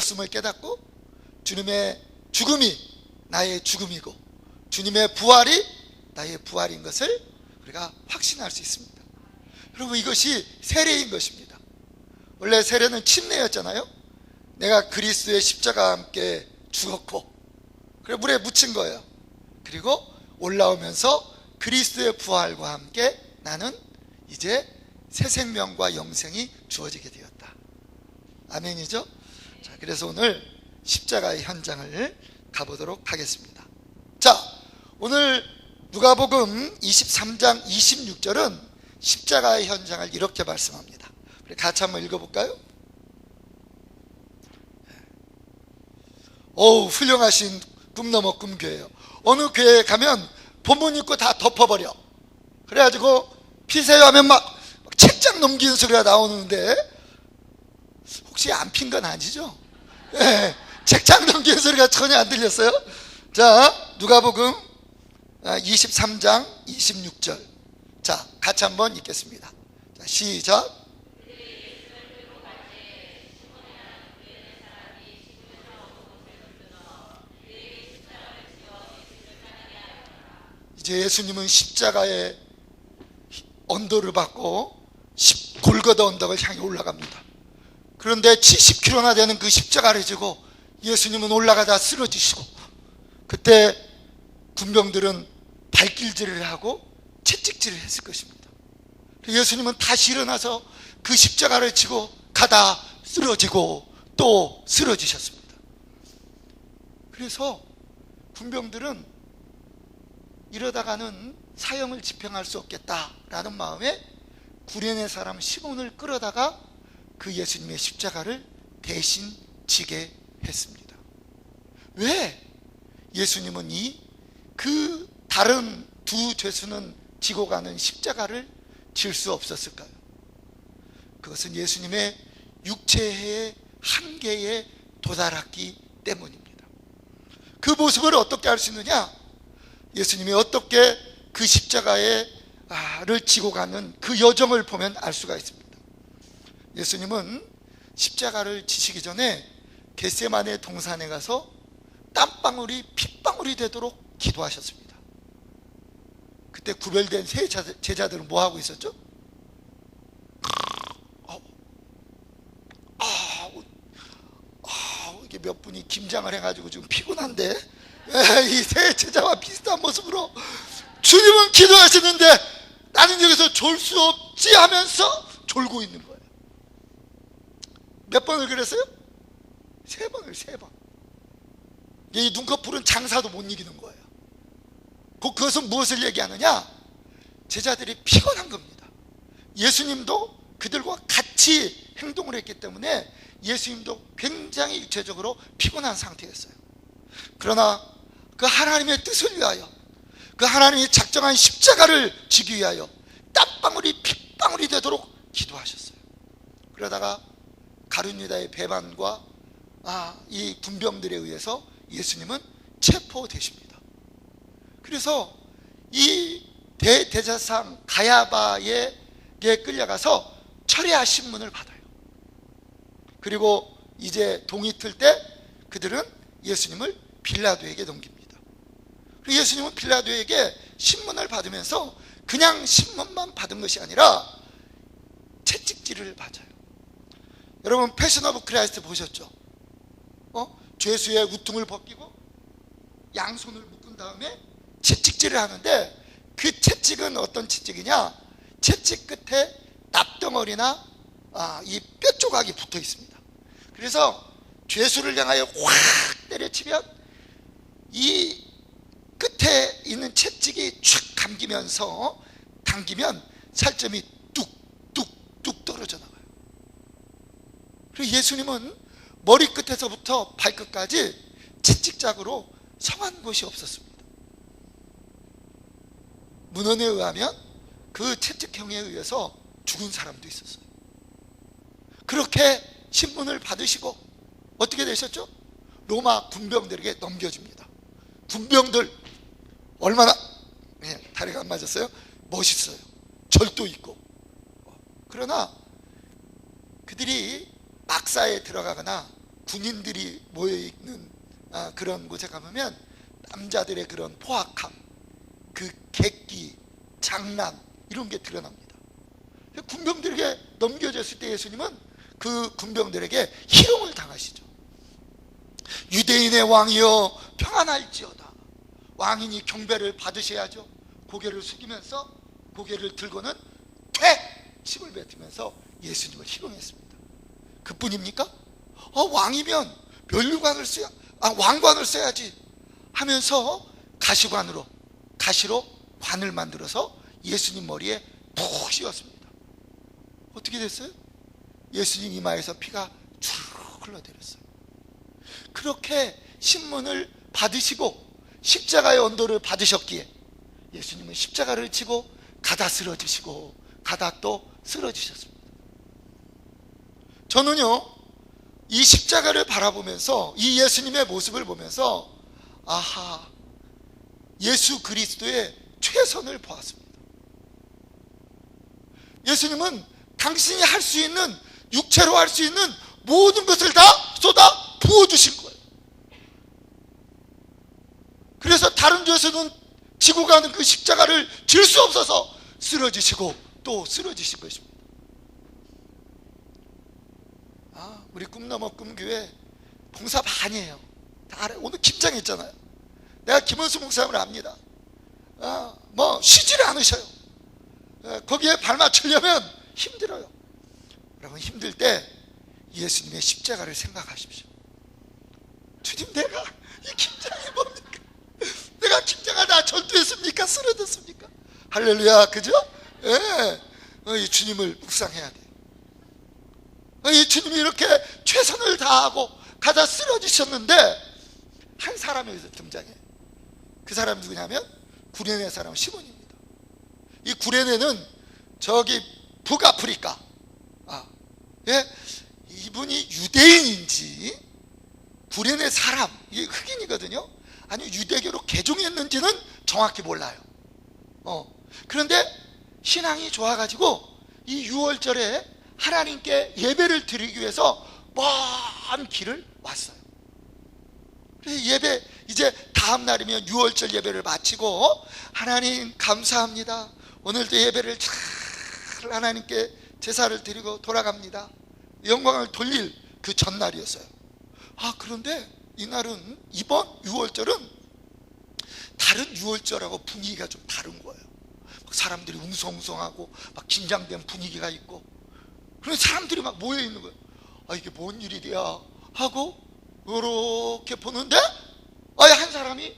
죽었음을 깨닫고 주님의 죽음이 나의 죽음이고 주님의 부활이 나의 부활인 것을 우리가 확신할 수 있습니다. 여러분, 이것이 세례인 것입니다. 원래 세례는 침례였잖아요. 내가 그리스도의 십자가와 함께 죽었고 그래 물에 묻힌 거예요. 그리고 올라오면서 그리스도의 부활과 함께 나는 이제 새 생명과 영생이 주어지게 되었다. 아멘이죠? 자, 그래서 오늘 십자가의 현장을 가보도록 하겠습니다. 자, 오늘 누가복음 23장 26절은 십자가의 현장을 이렇게 말씀합니다. 우리 같이 한번 읽어볼까요? 어우, 훌륭하신 꿈너머 꿈교회예요. 어느 교회에 가면 본문 읽고 다 덮어버려. 그래가지고 피세요 하면 막 책장 넘기는 소리가 나오는데 혹시 안 핀 건 아니죠? 네, 책장 넘기는 소리가 전혀 안 들렸어요? 자, 누가복음 23장 26절. 자, 같이 한번 읽겠습니다. 자, 시작. 이제 예수님은 십자가의 언도를 받고 골고다 언덕을 향해 올라갑니다. 그런데 70km나 되는 그 십자가를 지고 예수님은 올라가다 쓰러지시고, 그때 군병들은 발길질을 하고 채찍질을 했을 것입니다. 예수님은 다시 일어나서 그 십자가를 지고 가다 쓰러지고 또 쓰러지셨습니다. 그래서 군병들은 이러다가는 사형을 집행할 수 없겠다라는 마음에 구레네 사람 시몬을 끌어다가 그 예수님의 십자가를 대신 지게 했습니다. 왜 예수님은 그 다른 두 죄수는 지고 가는 십자가를 질 수 없었을까요? 그것은 예수님의 육체의 한계에 도달했기 때문입니다. 그 모습을 어떻게 알 수 있느냐? 예수님이 어떻게 그 십자가를 지고 가는 그 여정을 보면 알 수가 있습니다. 예수님은 십자가를 지시기 전에 겟세마네 동산에 가서 땀방울이 핏방울이 되도록 기도하셨습니다. 그때 구별된 세 제자들은 뭐 하고 있었죠? 이게 몇 분이 김장을 해가지고 지금 피곤한데 이 세 제자와 비슷한 모습으로 주님은 기도하시는데 나는 여기서 졸 수 없지 하면서 졸고 있는 거예요. 몇 번을 그랬어요? 세 번을. 이 눈꺼풀은 장사도 못 이기는 거예요. 그것은 무엇을 얘기하느냐? 제자들이 피곤한 겁니다. 예수님도 그들과 같이 행동을 했기 때문에 예수님도 굉장히 육체적으로 피곤한 상태였어요. 그러나 그 하나님의 뜻을 위하여, 그 하나님이 작정한 십자가를 지기 위하여 땀방울이 핏방울이 되도록 기도하셨어요. 그러다가 가룟유다의 배반과 이 군병들에 의해서 예수님은 체포되십니다. 그래서 이 대제사장 가야바에게 끌려가서 철야 신문을 받아요. 그리고 이제 동이 틀 때 그들은 예수님을 빌라도에게 넘깁니다. 그리고 예수님은 빌라도에게 신문을 받으면서 그냥 신문만 받은 것이 아니라 채찍질을 맞아요. 여러분 패션 오브 크라이스트 보셨죠? 죄수의 우통을 벗기고 양손을 묶은 다음에 채찍질을 하는데 그 채찍은 어떤 채찍이냐? 채찍 끝에 납덩어리나 이 뼈 조각이 붙어 있습니다. 그래서 죄수를 향하여 확 때려치면 이 끝에 있는 채찍이 촥 감기면서 당기면 살점이 뚝뚝뚝 떨어져 나와요. 그리고 예수님은 머리끝에서부터 발끝까지 채찍작으로 성한 곳이 없었습니다. 문헌에 의하면 그 채찍형에 의해서 죽은 사람도 있었어요. 그렇게 신문을 받으시고 어떻게 되셨죠? 로마 군병들에게 넘겨줍니다. 군병들 얼마나 다리가 안 맞았어요? 멋있어요. 절도 있고. 그러나 그들이 막사에 들어가거나 군인들이 모여있는 그런 곳에 가보면 남자들의 그런 포악함, 그 객기, 장난 이런 게 드러납니다. 군병들에게 넘겨졌을 때 예수님은 그 군병들에게 희롱을 당하시죠. 유대인의 왕이여 평안할지어다. 왕이니 경배를 받으셔야죠. 고개를 숙이면서 고개를 들고는 퇴! 침을 뱉으면서 예수님을 희롱했습니다. 그뿐입니까? 왕이면 면류관을 써야, 왕관을 써야지 하면서 가시로 관을 만들어서 예수님 머리에 푹 씌웠습니다. 어떻게 됐어요? 예수님 이마에서 피가 쭉 흘러내렸어요. 그렇게 신문을 받으시고 십자가의 언도를 받으셨기에 예수님은 십자가를 지고 가다 쓰러지시고 가다 또 쓰러지셨습니다. 저는요, 이 십자가를 바라보면서 이 예수님의 모습을 보면서 아하, 예수 그리스도의 최선을 보았습니다. 예수님은 당신이 할 수 있는, 육체로 할 수 있는 모든 것을 다 쏟아 부어주신 거예요. 그래서 다른 데서는 지고 가는 그 십자가를 질 수 없어서 쓰러지시고 또 쓰러지신 것입니다. 우리 꿈나무 꿈교회 봉사 많이 해요. 다 알아요. 오늘 김장했잖아요. 내가 김원수 목사님을 압니다. 쉬질 않으셔요. 거기에 발맞추려면 힘들어요. 여러분, 힘들 때 예수님의 십자가를 생각하십시오. 주님, 내가 이 김장이 뭡니까? 내가 김장하다 전투했습니까? 쓰러졌습니까? 할렐루야, 그죠? 이 주님을 묵상해야 돼. 이 주님이 이렇게 최선을 다하고 가다 쓰러지셨는데 한 사람이 여기서 등장해. 그 사람이 누구냐면 구레네 사람 시몬입니다. 이 구레네는 저기 북아프리카, 이분이 유대인인지 구레네 사람, 이게 흑인이거든요. 아니 유대교로 개종했는지는 정확히 몰라요. 그런데 신앙이 좋아가지고 이 6월절에 하나님께 예배를 드리기 위해서 먼 길을 왔어요. 그래서 예배, 이제 다음 날이면 6월절 예배를 마치고 하나님 감사합니다, 오늘도 예배를 잘 하나님께 제사를 드리고 돌아갑니다, 영광을 돌릴 그 전날이었어요. 그런데 이날은, 이번 6월절은 다른 6월절하고 분위기가 좀 다른 거예요. 막 사람들이 웅성웅성하고 막 긴장된 분위기가 있고, 그래서 사람들이 막 모여 있는 거예요. 이게 뭔 일이야 하고 이렇게 보는데 한 사람이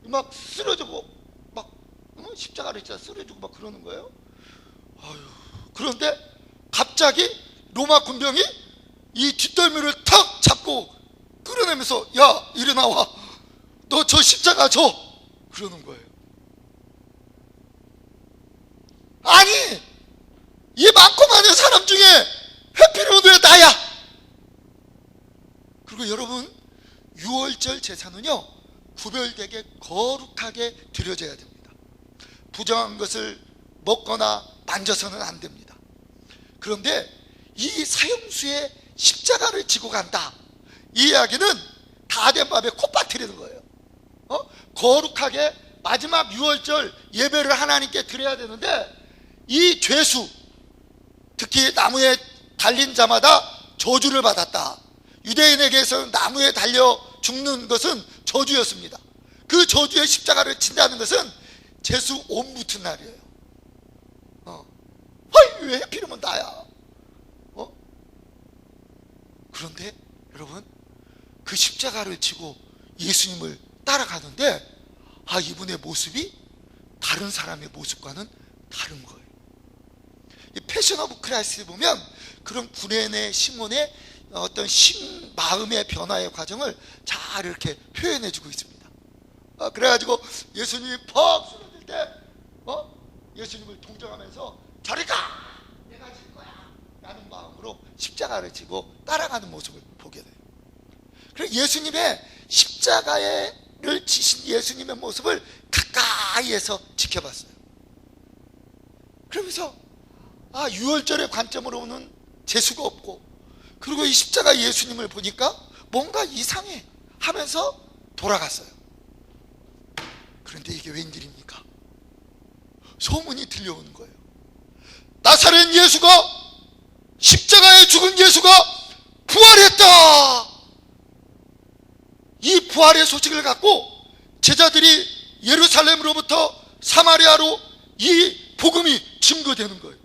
막 쓰러지고 막 십자가를 진짜 쓰러지고 막 그러는 거예요. 그런데 갑자기 로마 군병이 이 뒷덜미를 탁 잡고 끌어내면서 야, 이리 나와, 너 저 십자가 줘, 그러는 거예요. 아니, 이 많고 많은 사람 중에 회피로는 왜 나야? 그리고 여러분, 6월절 제사는요 구별되게 거룩하게 드려져야 됩니다. 부정한 것을 먹거나 만져서는 안 됩니다. 그런데 이 사형수의 십자가를 지고 간다, 이 이야기는 다 된 밥에 콧바트리는 거예요. 거룩하게 마지막 6월절 예배를 하나님께 드려야 되는데 이 죄수, 특히 나무에 달린 자마다 저주를 받았다. 유대인에게서는 나무에 달려 죽는 것은 저주였습니다. 그 저주의 십자가를 진다는 것은 제수 온 붙은 날이에요. 왜 하필이면 나야? 그런데 여러분, 그 십자가를 지고 예수님을 따라가는데 이분의 모습이 다른 사람의 모습과는 다른 거예요. 이 패션 오브 크라이스트 보면 그런 구레네 시몬의 어떤 마음의 변화의 과정을 잘 이렇게 표현해주고 있습니다. 그래가지고 예수님이 퍽 쓰러질 때 예수님을 동정하면서 저리 가, 내가 질 거야 라는 마음으로 십자가를 지고 따라가는 모습을 보게 돼요. 그래서 예수님의 십자가를 지신 예수님의 모습을 가까이에서 지켜봤어요. 그러면서 6월절의 관점으로는 재수가 없고, 그리고 이 십자가 예수님을 보니까 뭔가 이상해 하면서 돌아갔어요. 그런데 이게 웬일입니까? 소문이 들려오는 거예요. 나사렛 예수가, 십자가에 죽은 예수가 부활했다. 이 부활의 소식을 갖고 제자들이 예루살렘으로부터 사마리아로 이 복음이 증거되는 거예요.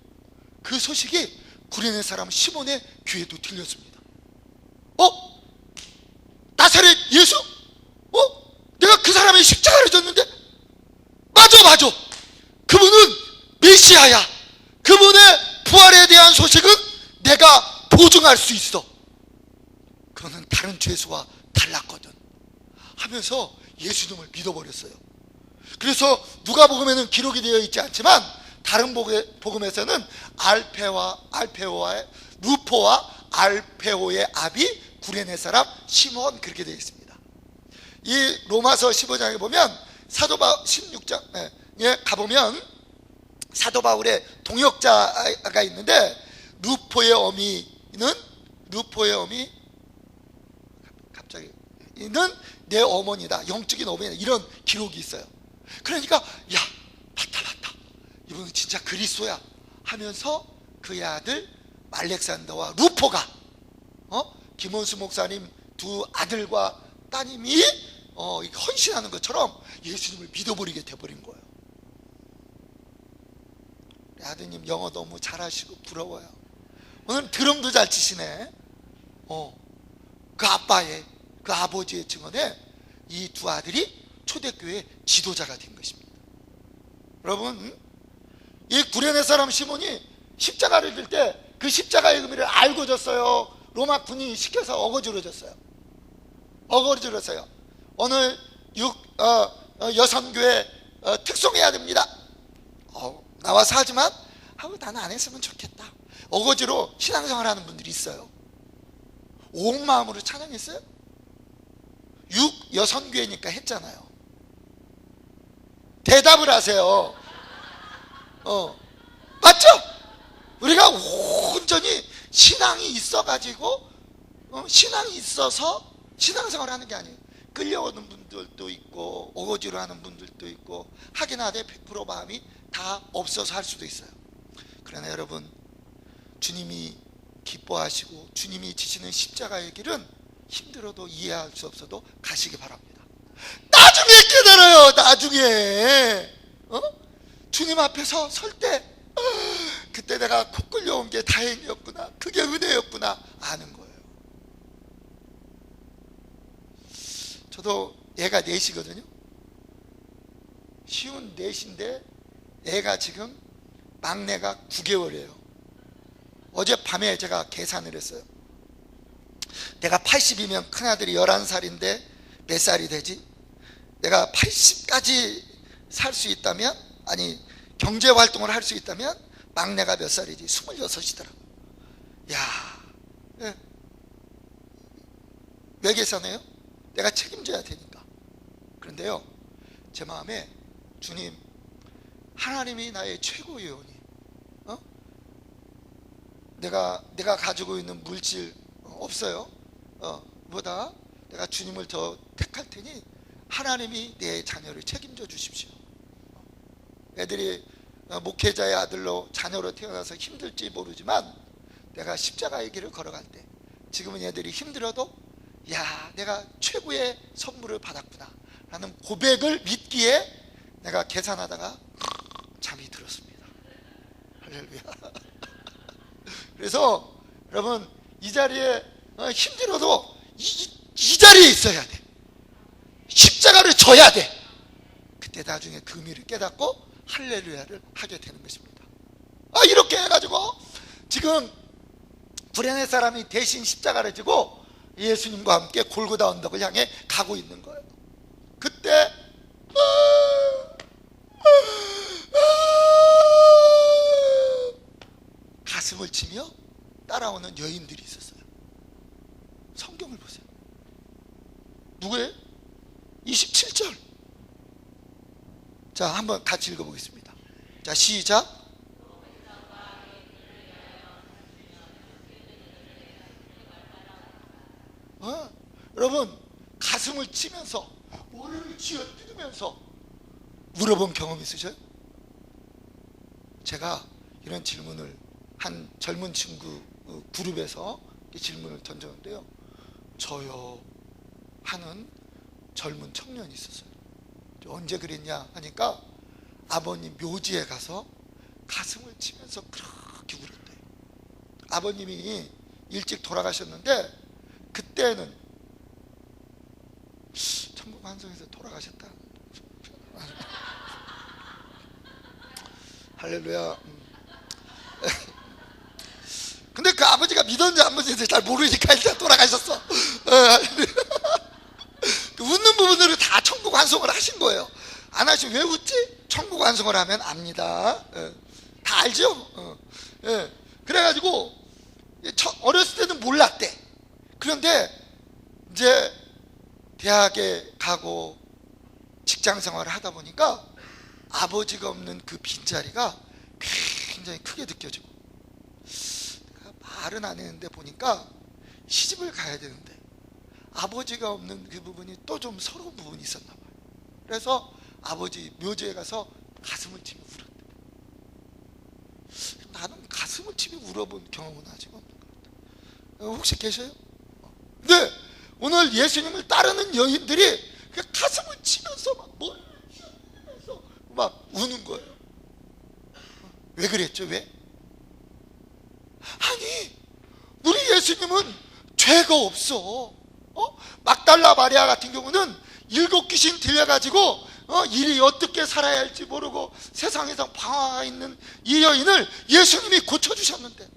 그 소식이 구레네 사람 시몬의 귀에도 들렸습니다. 나사렛 예수? 내가 그 사람의 십자가를 졌는데? 맞아. 그분은 메시아야. 그분의 부활에 대한 소식은 내가 보증할 수 있어. 그거는 다른 죄수와 달랐거든 하면서 예수님을 믿어버렸어요. 그래서 누가복음에는 기록이 되어 있지 않지만 다른 복음에서는 알페오의 루포와 알페오의 아비 구레네 사람 시몬, 그렇게 되어 있습니다. 이 로마서 15장에 보면 사도 바울 16장에 가보면 사도 바울의 동역자가 있는데 루포의 어미는 내 어머니다, 영적인 어머니다, 이런 기록이 있어요. 그러니까 맞다, 이분은 진짜 그리스도야 하면서 그의 아들 알렉산더와 루포가 김원수 목사님 두 아들과 따님이 헌신하는 것처럼 예수님을 믿어버리게 돼버린 거예요. 아드님 영어 너무 잘하시고 부러워요. 오늘 드럼도 잘 치시네. 그 아버지의 증언에 이 두 아들이 초대교회 지도자가 된 것입니다. 여러분, 이 구레네 사람 시몬이 십자가를 들 때 그 십자가의 의미를 알고 졌어요? 로마 군인이 시켜서 어거지로 졌어요? 오늘 여성교회 특송해야 됩니다. 나와서 하지만 나는 안 했으면 좋겠다. 어거지로 신앙생활 하는 분들이 있어요. 온 마음으로 찬양했어요? 여성교회니까 했잖아요. 대답을 하세요. 맞죠? 우리가 온전히 신앙이 있어가지고 신앙이 있어서 신앙생활 하는 게 아니에요. 끌려오는 분들도 있고 어거지로 하는 분들도 있고 하긴 하되 100% 마음이 다 없어서 할 수도 있어요. 그러나 여러분, 주님이 기뻐하시고 주님이 지시는 십자가의 길은 힘들어도 이해할 수 없어도 가시기 바랍니다. 나중에 깨달아요. 나중에 주님 앞에서 설 때 그때 내가 코 끌려온 게 다행이었구나, 그게 은혜였구나 아는 거예요. 저도 애가 넷이거든요. 쉬운 넷인데 애가 지금 막내가 9개월이에요 어젯밤에 제가 계산을 했어요. 내가 80이면 큰아들이 11살인데 몇 살이 되지? 내가 80까지 살 수 있다면, 아니 경제활동을 할 수 있다면 막내가 몇 살이지? 26이더라고요. 왜 계산해요? 내가 책임져야 되니까. 그런데요, 제 마음에 주님, 하나님이 나의 최고 요원이, 내가 가지고 있는 물질 없어요. 보다 내가 주님을 더 택할 테니 하나님이 내 자녀를 책임져 주십시오. 애들이 목회자의 아들로 자녀로 태어나서 힘들지 모르지만 내가 십자가의 길을 걸어갈 때 지금은 애들이 힘들어도 내가 최고의 선물을 받았구나 라는 고백을 믿기에 내가 계산하다가 잠이 들었습니다. 할렐루야. 그래서 여러분, 이 자리에 힘들어도 이 자리에 있어야 돼. 십자가를 져야 돼. 그때 나중에 그 의미를 깨닫고 할렐루야를 하게 되는 것입니다. 이렇게 해가지고 지금 구레네 사람이 대신 십자가를 지고 예수님과 함께 골고다 언덕을 향해 가고 있는 거예요. 그때 가슴을 치며 따라오는 여인들이 있었어요. 성경을 보세요. 누구예요? 27절. 자, 한번 같이 읽어보겠습니다. 자, 시작. 여러분 가슴을 치면서 머리를 쥐어뜯으면서 물어본 경험 있으셔요? 제가 이런 질문을 한 젊은 친구 그룹에서 질문을 던졌는데요, 저요 하는 젊은 청년이 있었어요. 언제 그랬냐 하니까 아버님 묘지에 가서 가슴을 치면서 그렇게 울었대요. 아버님이 일찍 돌아가셨는데 그때는 천국 환송에서 돌아가셨다. 할렐루야. 근데 그 아버지가 믿었는지 안 믿었는지 잘 모르니까 일단 돌아가셨어. 웃는 부분으로 다 천국 환송을 하신 거예요. 안 하시면 왜 웃지? 천국 환송을 하면 압니다. 다 알죠? 그래가지고 어렸을 때는 몰랐대. 그런데 이제 대학에 가고 직장 생활을 하다 보니까 아버지가 없는 그 빈자리가 굉장히 크게 느껴지고, 말은 안 했는데 보니까 시집을 가야 되는데 아버지가 없는 그 부분이 또 좀 서러운 부분이 있었나 봐요. 그래서 아버지 묘지에 가서 가슴을 치며 울었대. 나는 가슴을 치며 울어본 경험은 아직 없는 것 같아요. 혹시 계셔요? 네, 오늘 예수님을 따르는 여인들이 가슴을 치면서 막 머리를 치면서 막 우는 거예요. 왜 그랬죠? 왜? 아니, 우리 예수님은 죄가 없어. 막달라 마리아 같은 경우는 7 귀신 들려가지고 일이 어떻게 살아야 할지 모르고 세상에서 방황하고 있는 이 여인을 예수님이 고쳐주셨는데,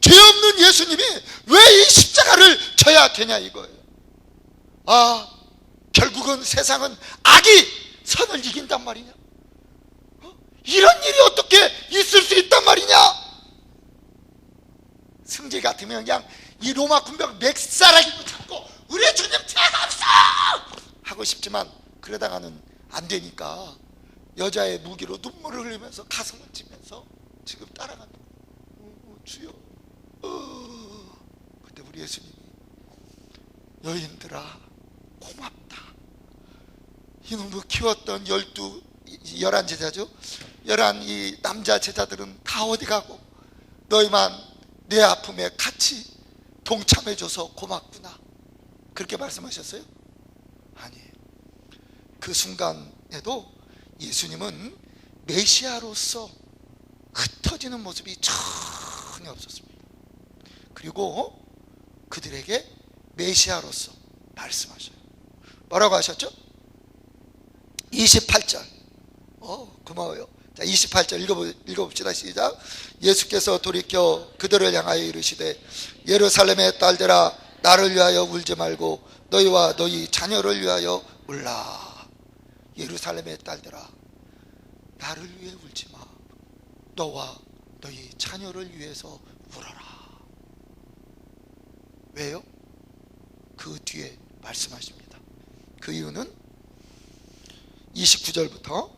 죄 없는 예수님이 왜 이 십자가를 져야 되냐 이거예요. 결국은 세상은 악이 선을 이긴단 말이냐. 이런 일이 어떻게 있을 수 있단 말이냐. 승재 같으면 그냥 이 로마 군병 맥사라기도 잡고 우리 주님 죄가 없어 하고 싶지만, 그러다가는 안 되니까 여자의 무기로 눈물을 흘리면서 가슴을 치면서 지금 따라가는 주여. 그때 우리 예수님이 여인들아 고맙다. 이놈을 키웠던 11 제자죠. 11 이 남자 제자들은 다 어디 가고 너희만 내 아픔에 같이 동참해줘서 고맙구나. 그렇게 말씀하셨어요? 아니에요. 그 순간에도 예수님은 메시아로서 흩어지는 모습이 전혀 없었습니다. 그리고 그들에게 메시아로서 말씀하셔요. 뭐라고 하셨죠? 28절. 고마워요. 자, 28절 읽어봅시다. 시작. 예수께서 돌이켜 그들을 향하여 이르시되 예루살렘의 딸들아 나를 위하여 울지 말고 너희와 너희 자녀를 위하여 울라. 예루살렘의 딸들아 나를 위해 울지 마. 너와 너희 자녀를 위해서 울어라. 왜요? 그 뒤에 말씀하십니다. 그 이유는 29절부터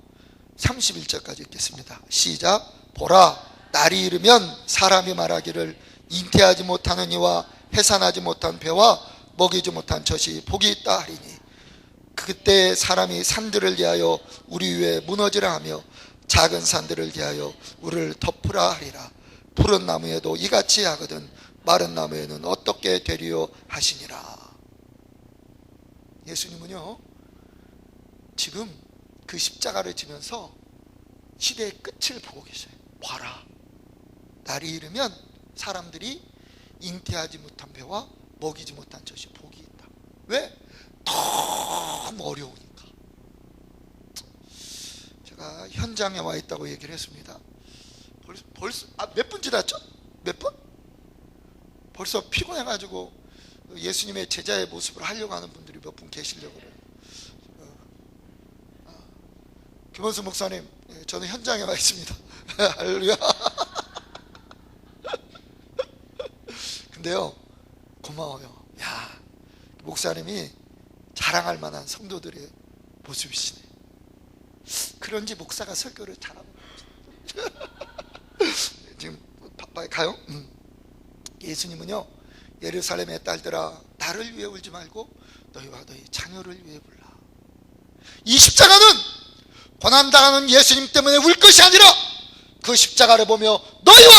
31절까지 읽겠습니다. 시작. 보라, 날이 이르면 사람이 말하기를 잉태하지 못하는 이와 해산하지 못한 배와 먹이지 못한 젖이 복이 있다 하리니, 그때 사람이 산들을 위하여 우리 위에 무너지라 하며 작은 산들을 위하여 우리를 덮으라 하리라. 푸른 나무에도 이같이 하거든 마른 나무에는 어떻게 되리요 하시니라. 예수님은요 지금 그 십자가를 지면서 시대의 끝을 보고 계셔요. 봐라, 날이 이르면 사람들이 잉태하지 못한 배와 먹이지 못한 젖이 복이 있다. 왜? 너무 어려우니까. 제가 현장에 와 있다고 얘기를 했습니다. 벌써 몇 분 지났죠? 몇 분? 벌써 피곤해가지고 예수님의 제자의 모습을 하려고 하는 분들이 몇 분 계시려고 그래요. 김원수 목사님, 저는 현장에 와 있습니다. 할렐루야. 근데요 고마워요. 야, 목사님이 자랑할 만한 성도들의 모습이시네. 그런지 목사가 설교를 잘하고 지금 가요? 예수님은요 예루살렘의 딸들아 나를 위해 울지 말고 너희와 너희 자녀를 위해 울라. 이 십자가는 고난당하는 예수님 때문에 울 것이 아니라 그 십자가를 보며 너희와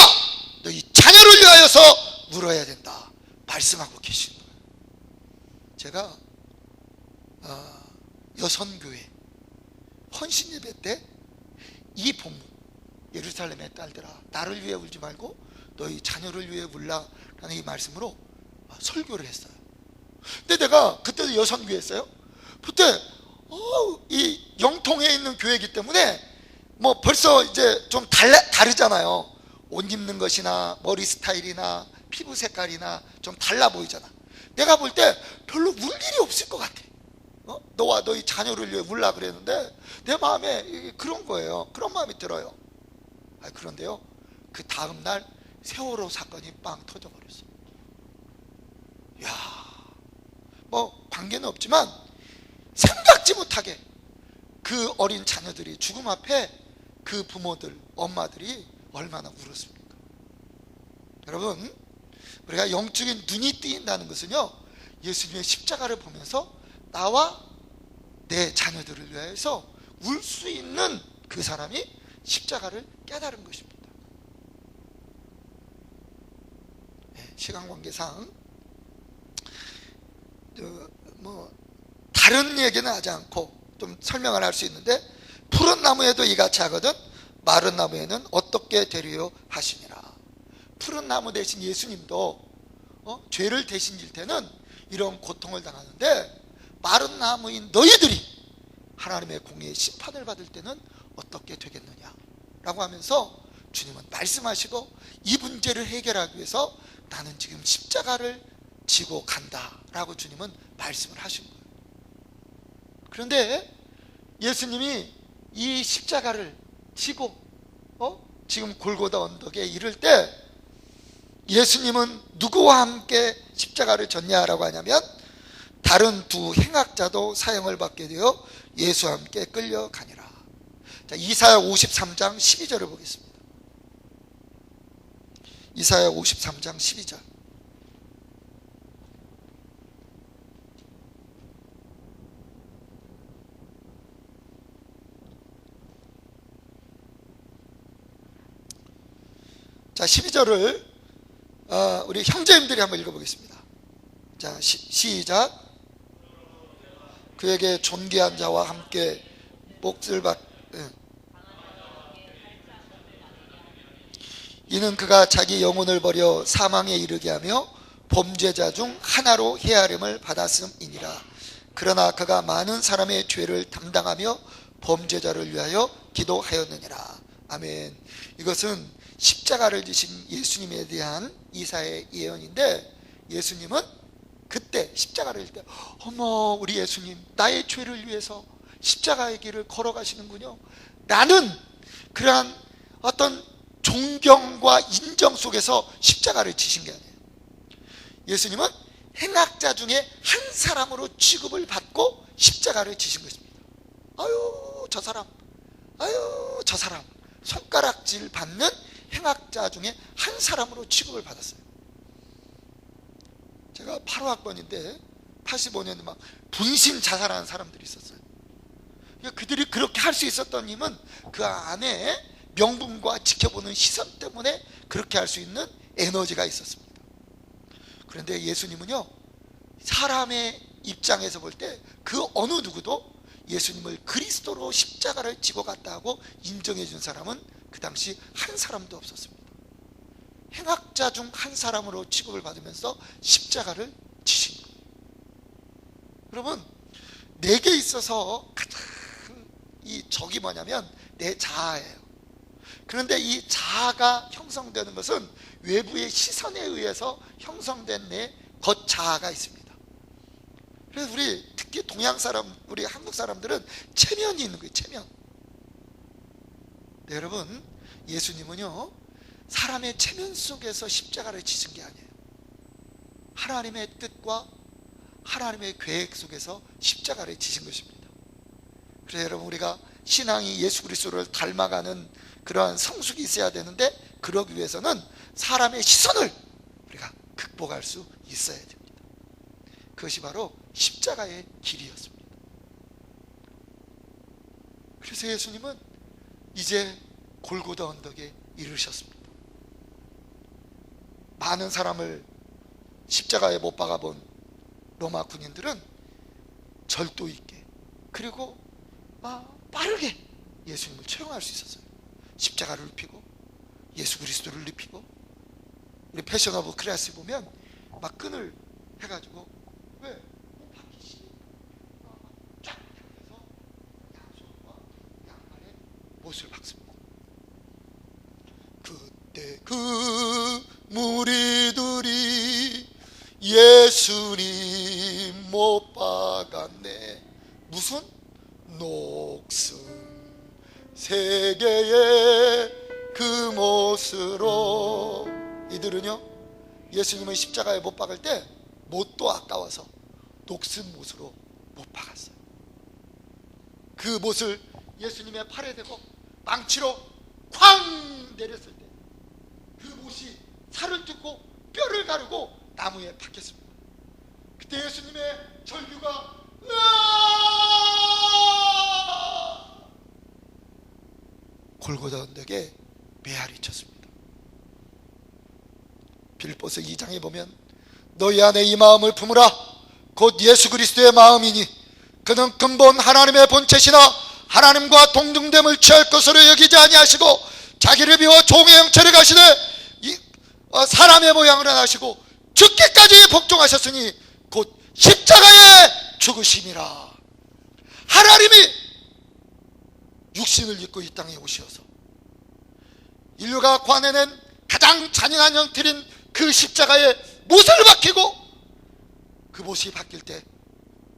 너희 자녀를 위하여서 울어야 된다 말씀하고 계시는 거예요. 제가 여선교회 헌신예배 때 이 본문, 예루살렘의 딸들아 나를 위해 울지 말고 너희 자녀를 위해 울라라는 이 말씀으로 설교를 했어요. 근데 내가 그때도 여선교회였어요. 그때 이 영통에 있는 교회이기 때문에 뭐 벌써 이제 좀 다르잖아요. 옷 입는 것이나 머리 스타일이나 피부 색깔이나 좀 달라 보이잖아. 내가 볼 때 별로 울 일이 없을 것 같아. 너와 너희 자녀를 위해 울라 그랬는데 내 마음에 그런 거예요. 그런 마음이 들어요. 그런데요, 그 다음 날 세월호 사건이 빵 터져버렸어. 뭐 관계는 없지만 생각지 못하게 그 어린 자녀들이 죽음 앞에 그 부모들, 엄마들이 얼마나 울었습니까? 여러분, 우리가 영적인 눈이 뜨인다는 것은요, 예수님의 십자가를 보면서 나와 내 자녀들을 위해서 울 수 있는 그 사람이 십자가를 깨달은 것입니다. 시간 관계상 뭐 다른 얘기는 하지 않고 좀 설명을 할 수 있는데, 푸른 나무에도 이같이 하거든 마른 나무에는 어떻게 되리요 하시니라. 푸른 나무 대신 예수님도 죄를 대신질 때는 이런 고통을 당하는데, 마른 나무인 너희들이 하나님의 공의의 심판을 받을 때는 어떻게 되겠느냐 라고 하면서 주님은 말씀하시고, 이 문제를 해결하기 위해서 나는 지금 십자가를 지고 간다 라고 주님은 말씀을 하신 거예요. 그런데 예수님이 이 십자가를 지고 지금 골고다 언덕에 이를 때, 예수님은 누구와 함께 십자가를 졌냐라고 하냐면, 다른 두 행악자도 사형을 받게 되어 예수와 함께 끌려가니라. 자, 이사야 53장 12절을 보겠습니다. 이사야 53장 12절. 자, 12절을 우리 형제님들이 한번 읽어보겠습니다. 자, 시작. 그에게 존귀한 자와 함께 몫을 이는 그가 자기 영혼을 버려 사망에 이르게 하며 범죄자 중 하나로 헤아림을 받았음이니라. 그러나 그가 많은 사람의 죄를 담당하며 범죄자를 위하여 기도하였느니라. 아멘. 이것은 십자가를 지신 예수님에 대한 이사야의 예언인데, 예수님은 그때 십자가를 질 때, 어머 우리 예수님 나의 죄를 위해서 십자가의 길을 걸어가시는군요. 나는 그러한 어떤 존경과 인정 속에서 십자가를 지신 게 아니에요. 예수님은 행악자 중에 한 사람으로 취급을 받고 십자가를 지신 것입니다. 아유 저 사람, 아유 저 사람, 손가락질 받는 행악자 중에 한 사람으로 취급을 받았어요. 제가 8호학번인데 85년에 막 분신 자살하는 사람들이 있었어요. 그들이 그렇게 할 수 있었던 힘은 그 안에 명분과 지켜보는 시선 때문에 그렇게 할 수 있는 에너지가 있었습니다. 그런데 예수님은요, 사람의 입장에서 볼 때 그 어느 누구도 예수님을 그리스도로 십자가를 지고 갔다 하고 인정해 준 사람은 그 당시 한 사람도 없었습니다. 행악자 중 한 사람으로 취급을 받으면서 십자가를 지신 거예요. 여러분, 내게 있어서 가장 이 적이 뭐냐면 내 자아예요. 그런데 이 자아가 형성되는 것은 외부의 시선에 의해서 형성된 내 겉자아가 있습니다. 그래서 우리 특히 동양 사람, 우리 한국 사람들은 체면이 있는 거예요. 체면. 네, 여러분, 예수님은요 사람의 체면 속에서 십자가를 지신 게 아니에요. 하나님의 뜻과 하나님의 계획 속에서 십자가를 지신 것입니다. 그래서 여러분, 우리가 신앙이 예수 그리스도를 닮아가는 그러한 성숙이 있어야 되는데, 그러기 위해서는 사람의 시선을 우리가 극복할 수 있어야 됩니다. 그것이 바로 십자가의 길이었습니다. 그래서 예수님은 이제 골고다 언덕에 이르셨습니다. 많은 사람을 십자가에 못 박아본 로마 군인들은 절도 있게 그리고 빠르게 예수님을 처형할 수 있었어요. 십자가를 눕히고 예수 그리스도를 눕히고, 우리 패션 오브 클래스 보면 막 끈을 해가지고 왜? 못 박히시니까 쫙 해서 양손과 양발에 못을 박습니다. 그때 그 무리들이 예수님 못 박았네. 무슨? 녹슨 세계의 그 못으로. 이들은요 예수님을 십자가에 못 박을 때 못도 아까워서 녹슨 못으로 못 박았어요. 그 못을 예수님의 팔에 대고 망치로 쾅 내렸을 때 그 못이 살을 뜯고 뼈를 가르고 나무에 박혔습니다. 그때 예수님의 절규가 골고다 언덕에 메아리 쳤습니다. 빌립보서 2장에 보면 너희 안에 이 마음을 품으라 곧 예수 그리스도의 마음이니 그는 근본 하나님의 본체시나 하나님과 동등됨을 취할 것으로 여기지 아니하시고 자기를 비워 종의 형체를 가시되 사람의 모양을 하시고 죽기까지 복종하셨으니 곧 십자가에 죽으심이라. 하나님이 육신을 입고 이 땅에 오셔서 인류가 관해낸 가장 잔인한 형틀인 그 십자가에 못을 박히고 그 못이 박힐 때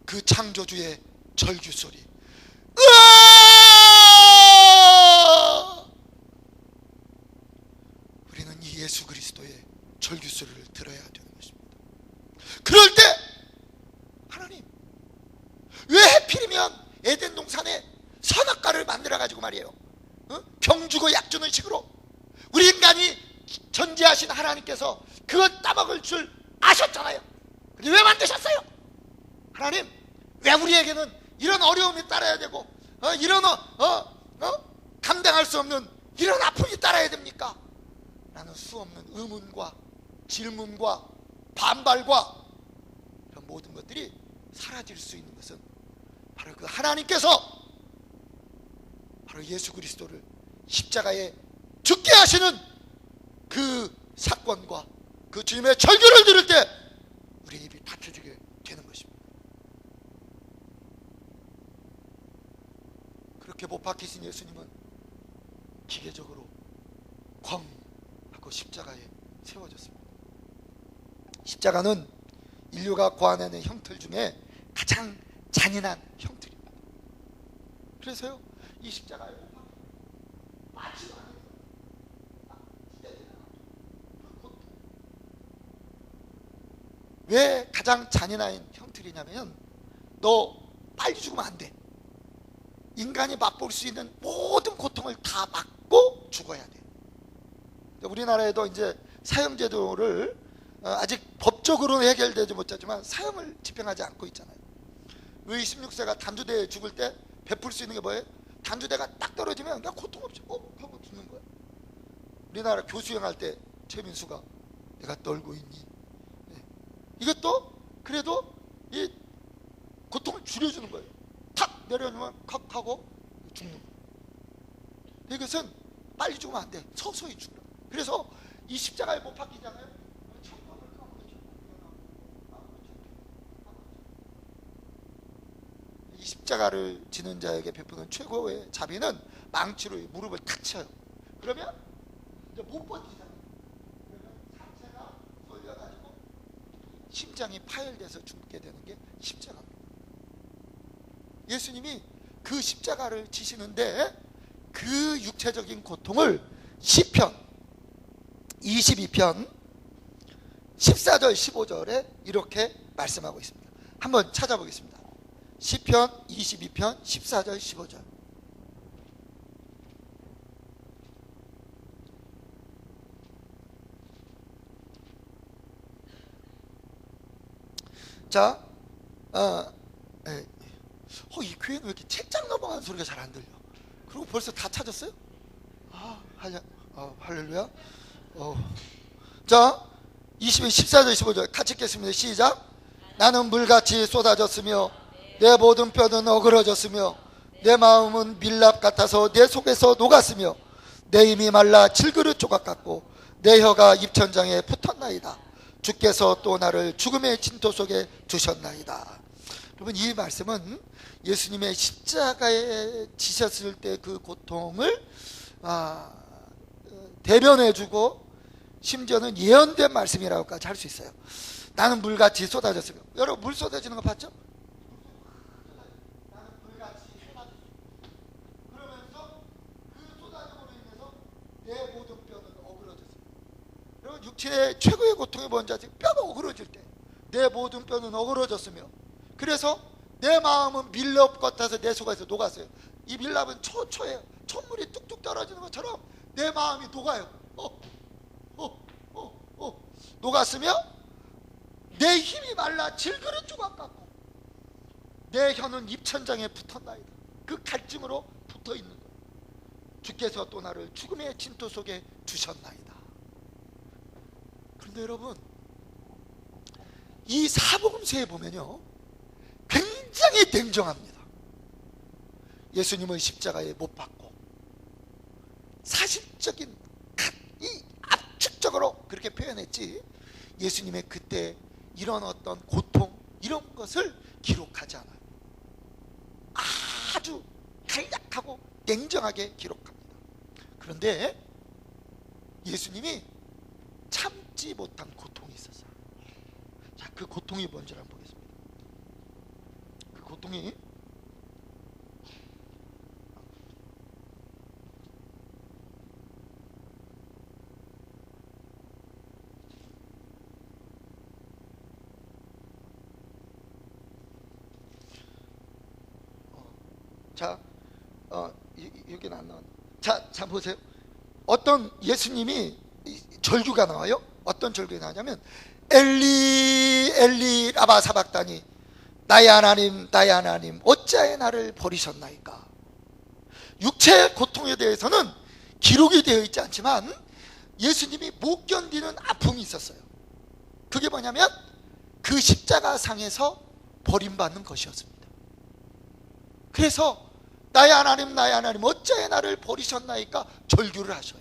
그 창조주의 절규 소리, 으아! 우리는 이 예수 그리스도의 절규 소리를 들어야 되는 것입니다. 그럴 때 하나님 왜 하필이면 에덴 동산에 선악과를 만들어 가지고 말이에요, 병 주고 약 주는 식으로 우리 인간이 전지하신 하나님께서 그것 따먹을 줄 아셨잖아요. 근데 왜 만드셨어요? 하나님 왜 우리에게는 이런 어려움이 따라야 되고 이런 감당할 수 없는 이런 아픔이 따라야 됩니까? 라는 수없는 의문과 질문과 반발과 이런 모든 것들이 사라질 수 있는 것은 바로 그 하나님께서 바로 예수 그리스도를 십자가에 죽게 하시는 그 사건과 그 주님의 절규를 들을 때 우리 입이 닫혀지게 되는 것입니다. 그렇게 못 박히신 예수님은 기계적으로 쾅 하고 십자가에 세워졌습니다. 십자가는 인류가 고안하는 형틀 중에 가장 잔인한 형틀입니다. 그래서요 이 십자가에 마치 왜 가장 잔인한 형틀이냐면 너 빨리 죽으면 안 돼. 인간이 맛볼 수 있는 모든 고통을 다 막고 죽어야 돼. 우리나라에도 이제 사형제도를 아직 법적으로는 해결되지 못하지만 사형을 집행하지 않고 있잖아요. 의 16세가 단두대에 죽을 때 베풀 수 있는 게 뭐예요? 단두대가 딱 떨어지면 그냥 고통 없이 하고 죽는 거야. 우리나라 교수형할 때 최민수가 내가 떨고 있니? 이것도 그래도 이 고통을 줄여주는 거예요. 탁 내려놓으면 칵 하고 죽는 거예요. 이것은 빨리 죽으면 안 돼. 서서히 죽으라. 그래서 이 십자가에 못 박히잖아요. 이 십자가를 지는 자에게 베푸는 최고의 자비는 망치로 무릎을 탁 쳐요. 그러면 이제 못 버티잖아요. 그러면 상체가 쏠려가지고 심장이 파열돼서 죽게 되는 게 십자가입니다. 예수님이 그 십자가를 지시는데 그 육체적인 고통을 시편 22편 14절 15절에 이렇게 말씀하고 있습니다. 한번 찾아보겠습니다. 시편 22편 14절 15절. 자, 예. 이 교회는 왜 이렇게 책장 넘어가는 소리가 잘 안 들려? 그리고 벌써 다 찾았어요? 할렐루야. 자, 14절 15절 같이 읽겠습니다. 시작. 나는 물같이 쏟아졌으며 내 모든 뼈는 어그러졌으며 내 마음은 밀랍 같아서 내 속에서 녹았으며 내 힘이 말라 질그릇 조각 같고 내 혀가 입천장에 붙었나이다. 주께서 또 나를 죽음의 진토 속에 두셨나이다. 여러분, 이 말씀은 예수님의 십자가에 지셨을 때 그 고통을 대변해주고 심지어는 예언된 말씀이라고까지 할 수 있어요. 나는 물같이 쏟아졌으며, 여러분 물 쏟아지는 거 봤죠? 나는 물같이 쏟아졌으며, 그러면서 그 쏟아짐으로 인해서 내 모든 뼈는 어그러졌어요. 여러분, 육신의 최고의 고통이 뭔지 아세요? 뼈가 어그러질 때 내 모든 뼈는 어그러졌으며, 그래서 내 마음은 밀랍 같아서 내 속에서 녹았어요. 이 밀랍은 초초예요. 첫물이 뚝뚝 떨어지는 것처럼 내 마음이 녹아요. 녹았으며 내 힘이 말라 질그릇 조각 같고 내 혀는 입천장에 붙었나이다. 그 갈증으로 붙어있는 거예요. 주께서 또 나를 죽음의 진토 속에 두셨나이다. 그런데 여러분, 이 사복음서에 보면요, 굉장히 냉정합니다. 예수님은 십자가에 못 박고 사실적인 이 압축적으로 그렇게 표현했지, 예수님의 그때 이런 어떤 고통, 이런 것을 기록하지 않아요. 아주 간략하고 냉정하게 기록합니다. 그런데 예수님이 참지 못한 고통이 있었어요. 자, 그 고통이 뭔지 한번 보겠습니다. 그 고통이 여기는 안 나와. 자 보세요. 어떤 예수님이 절규가 나와요. 어떤 절규가 나오냐면 엘리 엘리 라마 사박다니, 나의 하나님 나의 하나님 어찌하여 나를 버리셨나이까. 육체의 고통에 대해서는 기록이 되어 있지 않지만 예수님이 못 견디는 아픔이 있었어요. 그게 뭐냐면 그 십자가 상에서 버림받는 것이었습니다. 그래서 나의 하나님 어찌하여 나를 버리셨나이까 절규를 하셔요.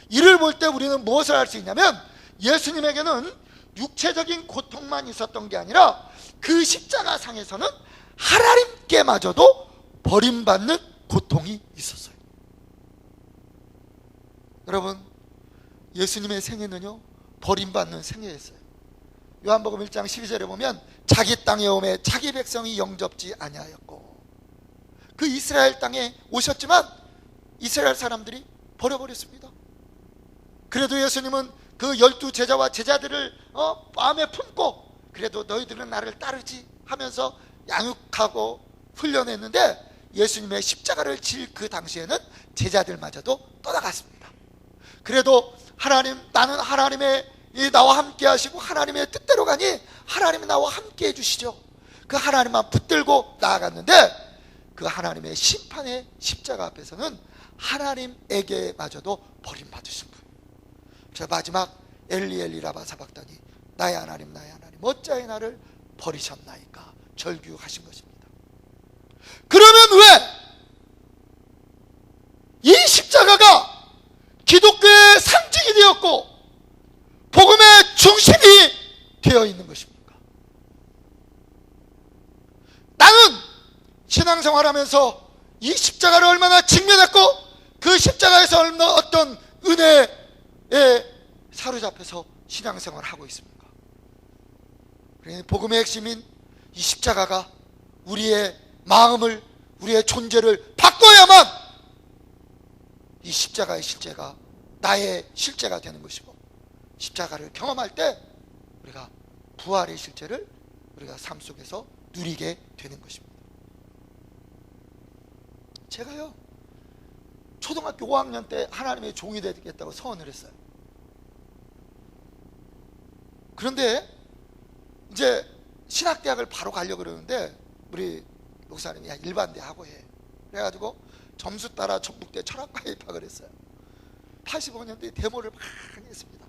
이를 볼 때 우리는 무엇을 할 수 있냐면, 예수님에게는 육체적인 고통만 있었던 게 아니라 그 십자가 상에서는 하나님께마저도 버림받는 고통이 있었어요. 여러분, 예수님의 생애는요, 버림받는 생애였어요. 요한복음 1장 12절에 보면 자기 땅에 오매 자기 백성이 영접지 아니하였고, 그 이스라엘 땅에 오셨지만 이스라엘 사람들이 버려버렸습니다. 그래도 예수님은 그 12 제자와 제자들을 마음에 품고, 그래도 너희들은 나를 따르지 하면서 양육하고 훈련했는데, 예수님의 십자가를 질 그 당시에는 제자들마저도 떠나갔습니다. 그래도 하나님, 나는 하나님의 나와 함께 하시고 하나님의 뜻대로 가니 하나님이 나와 함께 해주시죠. 그 하나님만 붙들고 나아갔는데, 그 하나님의 심판의 십자가 앞에서는 하나님에게마저도 버림받으신 분. 자, 마지막 엘리 엘리 라마 사박다니, 나의 하나님 어찌하여 나를 버리셨나이까 절규하신 것입니다. 그러면 왜 이 십자가가 기독교의 상징이 되었고 복음의 중심이 되어 있는 것입니까? 나는 신앙생활하면서 이 십자가를 얼마나 직면했고 그 십자가에서 얼마나 어떤 은혜에 사로잡혀서 신앙생활을 하고 있습니까? 복음의 핵심인 이 십자가가 우리의 마음을, 우리의 존재를 바꿔야만 이 십자가의 실제가 나의 실제가 되는 것이고, 십자가를 경험할 때 우리가 부활의 실제를 우리가 삶 속에서 누리게 되는 것입니다. 제가요, 초등학교 5학년 때 하나님의 종이 되겠다고 서원을 했어요. 그런데 이제 신학대학을 바로 가려고 그러는데 우리 목사님이 야 일반대 하고 해. 그래가지고 점수 따라 전북대 철학과에 입학을 했어요. 85년도에 데모를 막 했습니다.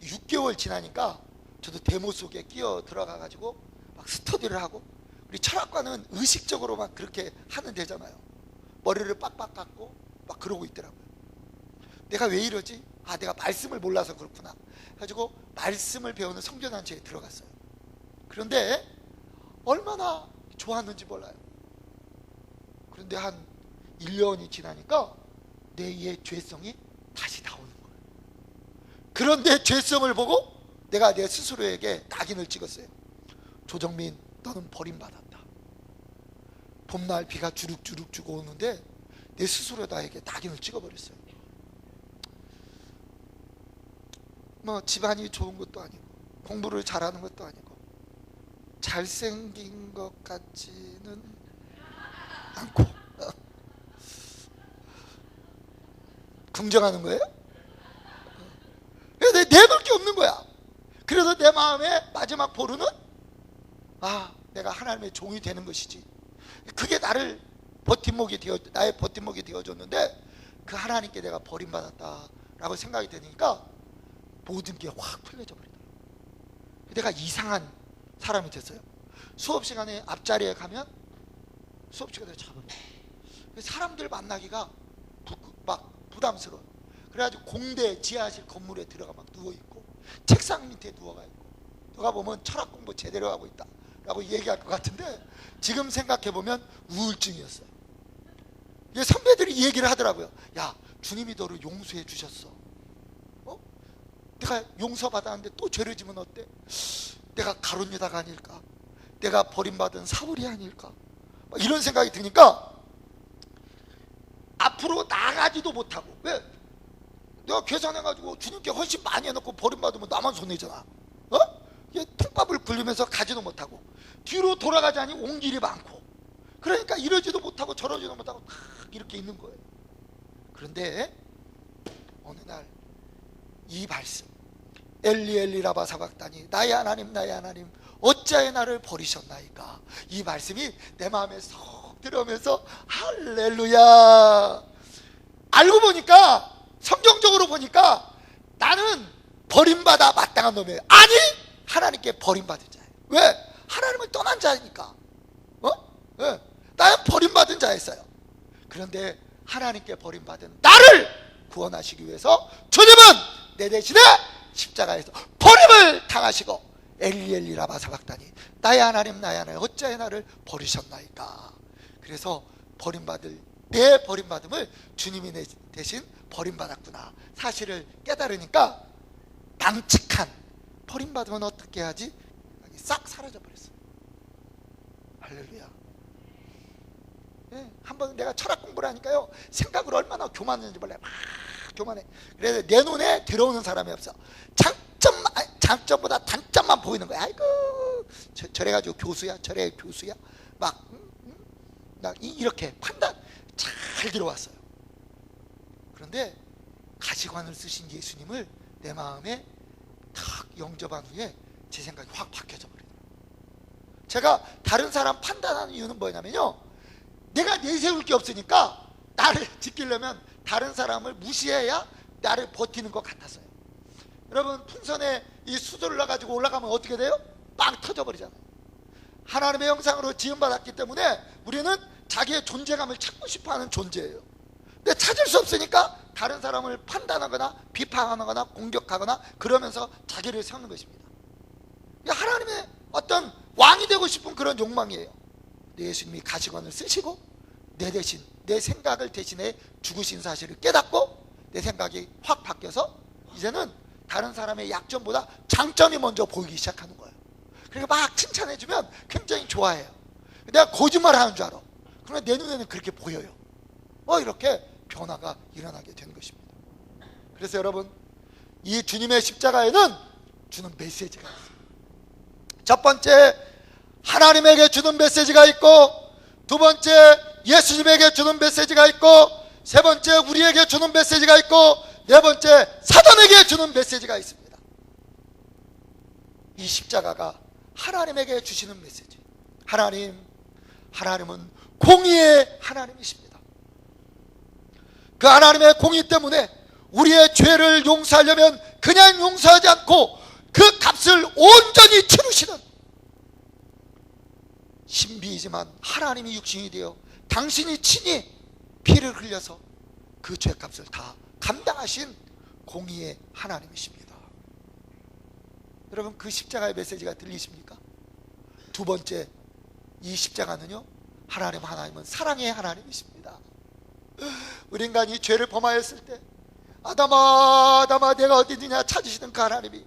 6개월 지나니까 저도 데모 속에 끼어 들어가가지고 막 스터디를 하고, 우리 철학과는 의식적으로 막 그렇게 하는 데잖아요. 머리를 빡빡 깎고 막 그러고 있더라고요. 내가 왜 이러지? 아, 내가 말씀을 몰라서 그렇구나 해가지고 말씀을 배우는 성전단체에 들어갔어요. 그런데 얼마나 좋았는지 몰라요. 그런데 한 1년이 지나니까 내 죄성이 다시 나오는 거예요. 그런데 죄성을 보고 내가 내 스스로에게 낙인을 찍었어요. 조정민, 너는 버림받았다. 봄날 비가 주룩주룩 오는데 내 스스로 나에게 낙인을 찍어버렸어요. 뭐 집안이 좋은 것도 아니고 공부를 잘하는 것도 아니고 잘생긴 것 같지는 않고 긍정하는 거예요? 내볼 게 없는 거야. 그래서 내 마음의 마지막 보루는 내가 하나님의 종이 되는 것이지. 그게 나의 버팀목이 되어줬는데 그 하나님께 내가 버림받았다라고 생각이 되니까 모든 게 확 풀려져 버리더라고요. 내가 이상한 사람이 됐어요. 수업 시간에 앞자리에 가면 수업 시간에 잡아요. 사람들 만나기가 막 부담스러워요. 그래가지고 공대 지하실 건물에 들어가 막 누워있고 책상 밑에 누워가 있고, 누가 보면 철학 공부 제대로 하고 있다 라고 얘기할 것 같은데 지금 생각해보면 우울증이었어요. 선배들이 얘기를 하더라고요. 야, 주님이 너를 용서해 주셨어. 내가 용서받았는데 또 죄를 지면 어때? 내가 가룟 유다가 아닐까? 내가 버림받은 사울이 아닐까? 이런 생각이 드니까 앞으로 나가지도 못하고. 왜? 내가 계산해가지고 주님께 훨씬 많이 해놓고 버림받으면 나만 손해잖아. 톱밥을 굴리면서 가지도 못하고 뒤로 돌아가자니 온 길이 많고, 그러니까 이러지도 못하고 저러지도 못하고 딱 이렇게 있는 거예요. 그런데 어느 날 이 말씀, 엘리 엘리 라바 사박다니, 나의 하나님 나의 하나님 어찌하여 나를 버리셨나이까, 이 말씀이 내 마음에 쏙 들어오면서 할렐루야. 알고 보니까, 성경적으로 보니까 나는 버림받아 마땅한 놈이에요. 아니, 하나님께 버림받은 자예요. 왜? 하나님을 떠난 자니까. 왜? 나는 버림받은 자였어요. 그런데 하나님께 버림받은 나를 구원하시기 위해서 주님은 내 대신에 십자가에서 버림을 당하시고 엘리 엘리 라바 사박다니, 나의 하나님 나의 하나님 어찌하여 나를 버리셨나이까. 그래서 내 버림받음을 주님이 내 대신 버림받았구나 사실을 깨달으니까 낭칙한 버림받으면 어떻게 하지? 싹 사라져버렸어요. 할렐루야. 한번 내가 철학 공부를 하니까요, 생각을 얼마나 교만했는지 몰라요. 막 교만해. 그래서 내 눈에 들어오는 사람이 없어. 장점보다 단점만 보이는 거야. 아이고, 저래가지고 교수야, 저래 교수야, 막 이렇게 판단 잘 들어왔어요. 그런데 가시관을 쓰신 예수님을 내 마음에 탁 영접한 후에 제 생각이 확 바뀌어져 버리더라고요. 제가 다른 사람 판단하는 이유는 뭐냐면요, 내가 내세울 게 없으니까 나를 지키려면 다른 사람을 무시해야 나를 버티는 것 같았어요. 여러분, 풍선에 이 수도를 놔가지고 올라가면 어떻게 돼요? 빵 터져버리잖아요. 하나님의 형상으로 지음받았기 때문에 우리는 자기의 존재감을 찾고 싶어하는 존재예요. 근데 찾을 수 없으니까 다른 사람을 판단하거나 비판하거나 공격하거나 그러면서 자기를 세우는 것입니다. 하나님의 어떤 왕이 되고 싶은 그런 욕망이에요. 예수님이 가시관을 쓰시고 내 대신, 내 생각을 대신해 죽으신 사실을 깨닫고 내 생각이 확 바뀌어서 이제는 다른 사람의 약점보다 장점이 먼저 보이기 시작하는 거예요. 그러니까 막 칭찬해주면 굉장히 좋아해요. 내가 거짓말 하는 줄 알아. 그러나 내 눈에는 그렇게 보여요. 이렇게 변화가 일어나게 되는 것입니다. 그래서 여러분, 이 주님의 십자가에는 주는 메시지가 있어요. 첫 번째, 하나님에게 주는 메시지가 있고, 두 번째, 예수님에게 주는 메시지가 있고, 세 번째, 우리에게 주는 메시지가 있고, 네 번째, 사단에게 주는 메시지가 있습니다. 이 십자가가 하나님에게 주시는 메시지. 하나님은 공의의 하나님이십니다. 그 하나님의 공의 때문에 우리의 죄를 용서하려면 그냥 용서하지 않고 그 값을 온전히 치르시는, 신비이지만 하나님이 육신이 되어 당신이 친히 피를 흘려서 그 죄값을 다 감당하신 공의의 하나님이십니다. 여러분, 그 십자가의 메시지가 들리십니까? 두 번째, 이 십자가는요, 하나님은 사랑의 하나님이십니다. 우리 인간이 죄를 범하였을 때 아담아 내가 어디 있느냐 찾으시는 그 하나님이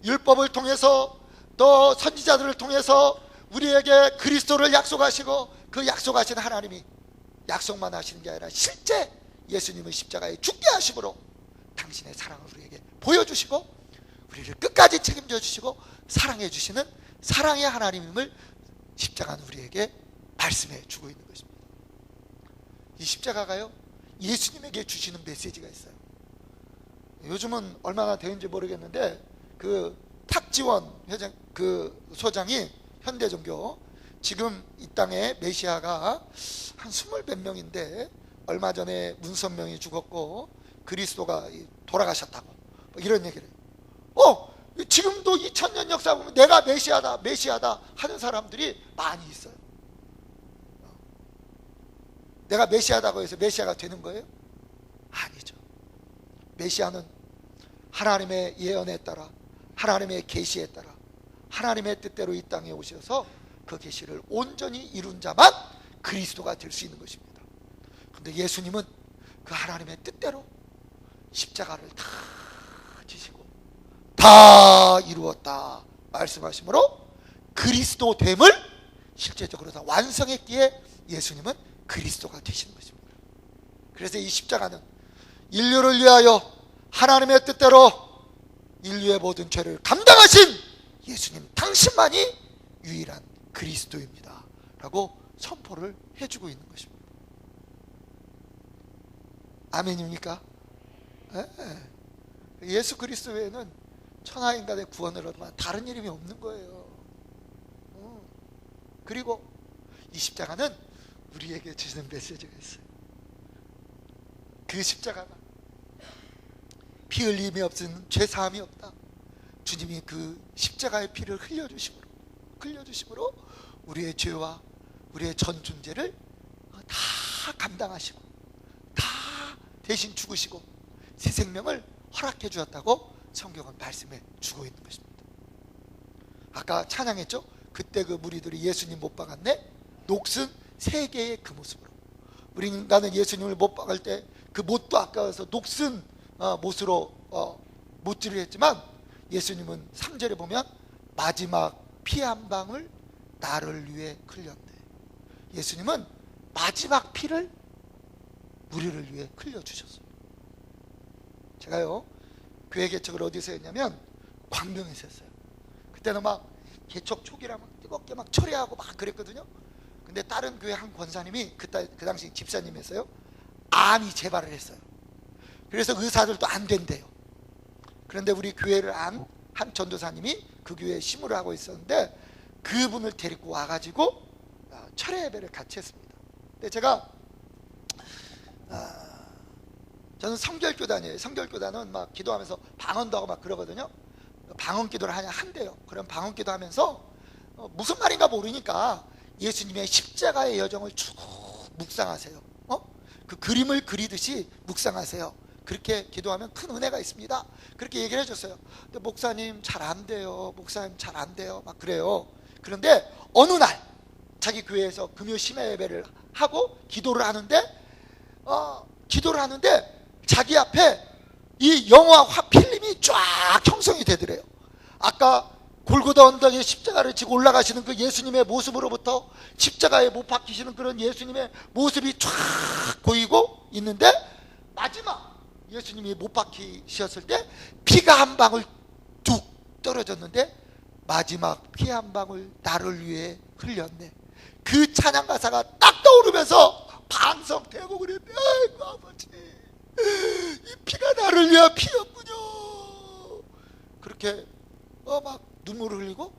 율법을 통해서 또 선지자들을 통해서 우리에게 그리스도를 약속하시고, 그 약속하신 하나님이 약속만 하시는 게 아니라 실제 예수님의 십자가에 죽게 하심으로 당신의 사랑을 우리에게 보여주시고 우리를 끝까지 책임져 주시고 사랑해 주시는 사랑의 하나님임을 십자가는 우리에게 말씀해 주고 있는 것입니다. 이 십자가가요, 예수님에게 주시는 메시지가 있어요. 요즘은 얼마나 되는지 모르겠는데 그 탁지원 회장, 그 소장이 현대종교, 지금 이 땅에 메시아가 한 20몇 명인데 얼마 전에 문선명이 죽었고 그리스도가 돌아가셨다고 이런 얘기를 해요. 지금도 2000년 역사 보면 내가 메시아다 하는 사람들이 많이 있어요. 내가 메시아다고 해서 메시아가 되는 거예요? 아니죠. 메시아는 하나님의 예언에 따라, 하나님의 계시에 따라, 하나님의 뜻대로 이 땅에 오셔서 그 계시를 온전히 이룬 자만 그리스도가 될 수 있는 것입니다. 그런데 예수님은 그 하나님의 뜻대로 십자가를 다 지시고 다 이루었다 말씀하시므로 그리스도 됨을 실제적으로 다 완성했기에 예수님은 그리스도가 되시는 것입니다. 그래서 이 십자가는 인류를 위하여 하나님의 뜻대로 인류의 모든 죄를 감당하신 예수님 당신만이 유일한 그리스도입니다 라고 선포를 해주고 있는 것입니다. 아멘입니까? 예수 그리스도 외에는 천하인간의 구원을 얻으면 다른 이름이 없는 거예요. 그리고 이 십자가는 우리에게 주시는 메시지가 있어요. 그 십자가가 피 흘림이 없은 죄사함이 없다. 주님이 그 십자가의 피를 흘려주심으로 우리의 죄와 우리의 전 존재를 다 감당하시고 다 대신 죽으시고 새 생명을 허락해 주었다고 성경은 말씀해 주고 있는 것입니다. 아까 찬양했죠? 그때 그 무리들이 예수님 못 박았네? 녹슨 3개의 그 모습으로. 우리 인간은 예수님을 못 박을 때 그 못도 아까워서 녹슨 못으로 못질을 했지만 예수님은 3절에 보면 마지막 피 한 방울 나를 위해 흘렸네. 예수님은 마지막 피를 우리를 위해 흘려주셨어요. 제가요 교회 개척을 어디서 했냐면 광명에서 했어요. 그때는 막 개척 초기라 막 뜨겁게 막 철회하고 막 그랬거든요. 근데 다른 교회 한 권사님이 그 당시 집사님이었어요. 암이 재발을 했어요. 그래서 의사들도 안 된대요. 그런데 우리 교회를 안 한 전도사님이 그 교회에 심으를 하고 있었는데 그분을 데리고 와가지고 철회 예배를 같이 했습니다. 근데 제가 저는 성결교단이에요. 성결교단은 막 기도하면서 방언도 하고 막 그러거든요. 방언 기도를 한대요. 그럼 방언 기도 하면서 무슨 말인가 모르니까 예수님의 십자가의 여정을 쭉 묵상하세요. 그 그림을 그리듯이 묵상하세요. 그렇게 기도하면 큰 은혜가 있습니다. 그렇게 얘기를 해줬어요. 근데 목사님 잘 안 돼요. 목사님 잘 안 돼요. 막 그래요. 그런데 어느 날 자기 교회에서 금요 심야 예배를 하고 기도를 하는데 자기 앞에 이 영화 필름이 쫙 형성이 되더래요. 아까 골고다 언덕에 십자가를 지고 올라가시는 그 예수님의 모습으로부터 십자가에 못 박히시는 그런 예수님의 모습이 쫙 보이고 있는데 마지막 예수님이 못 박히셨을 때 피가 한 방울 뚝 떨어졌는데 마지막 피 한 방울 나를 위해 흘렸네. 그 찬양 가사가 딱 떠오르면서 방성되고 그랬네. 아이고 아버지, 이 피가 나를 위한 피였군요. 그렇게 막 눈물을 흘리고